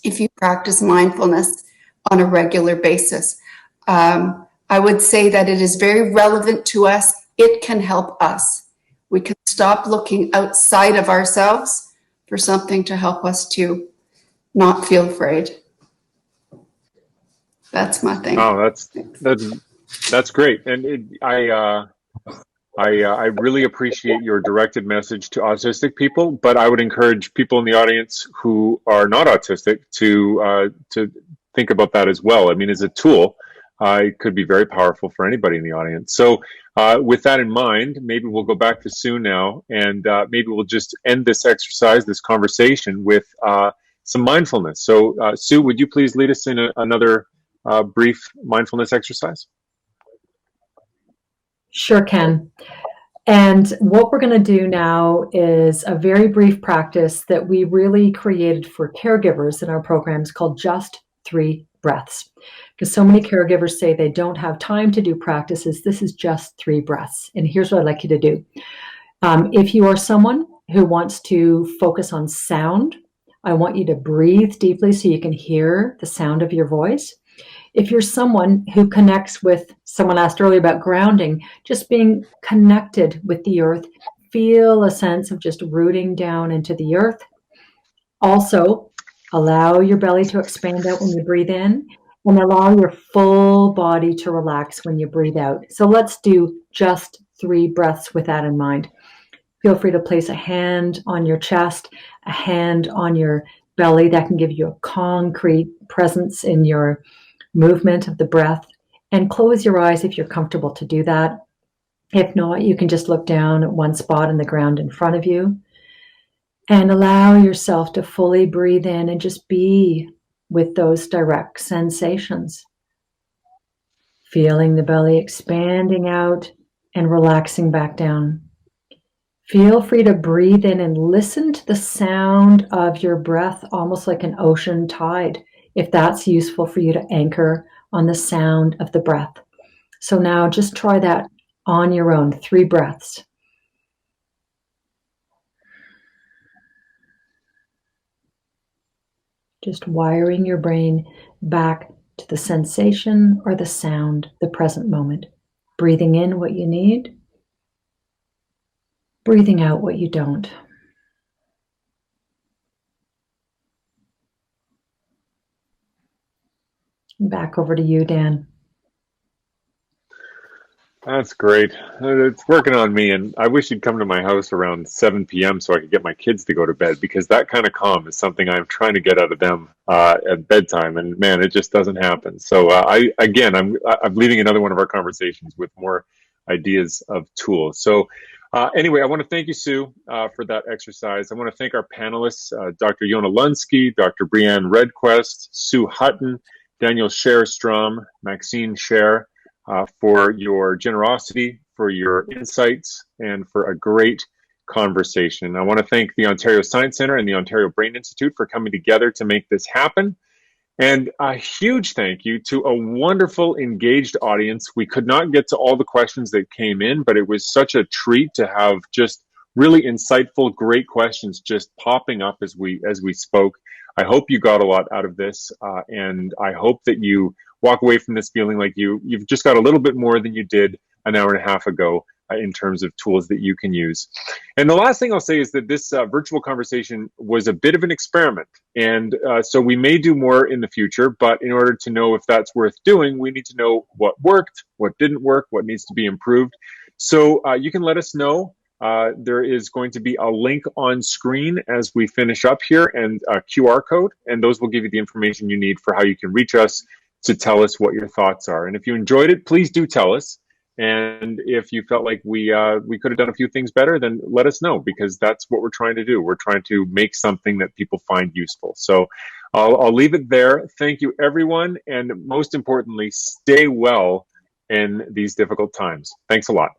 if you practice mindfulness on a regular basis. I would say that it is very relevant to us. It can help us. We can stop looking outside of ourselves for something to help us to not feel afraid. That's my thing. Oh, that's great, and I really appreciate your directed message to autistic people. But I would encourage people in the audience who are not autistic to think about that as well. I mean, as a tool, it could be very powerful for anybody in the audience. So, with that in mind, maybe we'll go back to Sue now, and maybe we'll just end this exercise, this conversation, with some mindfulness. So, Sue, would you please lead us in another brief mindfulness exercise? Sure can. And what we're going to do now is a very brief practice that we really created for caregivers in our programs called Just 3 Breaths. Because so many caregivers say they don't have time to do practices. This is just 3 breaths. And here's what I'd like you to do. If you are someone who wants to focus on sound, I want you to breathe deeply so you can hear the sound of your voice. If you're someone who connects with, someone asked earlier about grounding, just being connected with the earth, feel a sense of just rooting down into the earth. Also, allow your belly to expand out when you breathe in, and allow your full body to relax when you breathe out. So let's do just 3 breaths with that in mind. Feel free to place a hand on your chest, a hand on your belly. That can give you a concrete presence in your movement of the breath, and close your eyes if you're comfortable to do that. If not, you can just look down at one spot in the ground in front of you and allow yourself to fully breathe in and just be with those direct sensations. Feeling the belly expanding out and relaxing back down. Feel free to breathe in and listen to the sound of your breath, almost like an ocean tide, if that's useful for you to anchor on the sound of the breath. So now just try that on your own, 3 breaths. Just wiring your brain back to the sensation or the sound, the present moment. Breathing in what you need, breathing out what you don't. Back over to you, Dan. That's great. It's working on me, and I wish you'd come to my house around 7 p.m. so I could get my kids to go to bed, because that kind of calm is something I'm trying to get out of them at bedtime, and man, it just doesn't happen. So I'm leaving another one of our conversations with more ideas of tools. So anyway, I want to thank you, Sue, for that exercise. I want to thank our panelists, Dr. Yona Lunsky, Dr. Brienne Redquest, Sue Hutton, Daniel Cher Strom, Maxine Cher, for your generosity, for your insights, and for a great conversation. I want to thank the Ontario Science Centre and the Ontario Brain Institute for coming together to make this happen. And a huge thank you to a wonderful, engaged audience. We could not get to all the questions that came in, but it was such a treat to have just really insightful, great questions just popping up as we spoke. I hope you got a lot out of this, and I hope that you walk away from this feeling like you've just got a little bit more than you did an hour and a half ago in terms of tools that you can use. And the last thing I'll say is that this virtual conversation was a bit of an experiment. And so we may do more in the future, but in order to know if that's worth doing, we need to know what worked, what didn't work, what needs to be improved. So you can let us know. There is going to be a link on screen as we finish up here, and a QR code, and those will give you the information you need for how you can reach us to tell us what your thoughts are. And if you enjoyed it, please do tell us. And if you felt like we could have done a few things better, then let us know, because that's what we're trying to do. We're trying to make something that people find useful. So I'll leave it there. Thank you, everyone. And most importantly, stay well in these difficult times. Thanks a lot.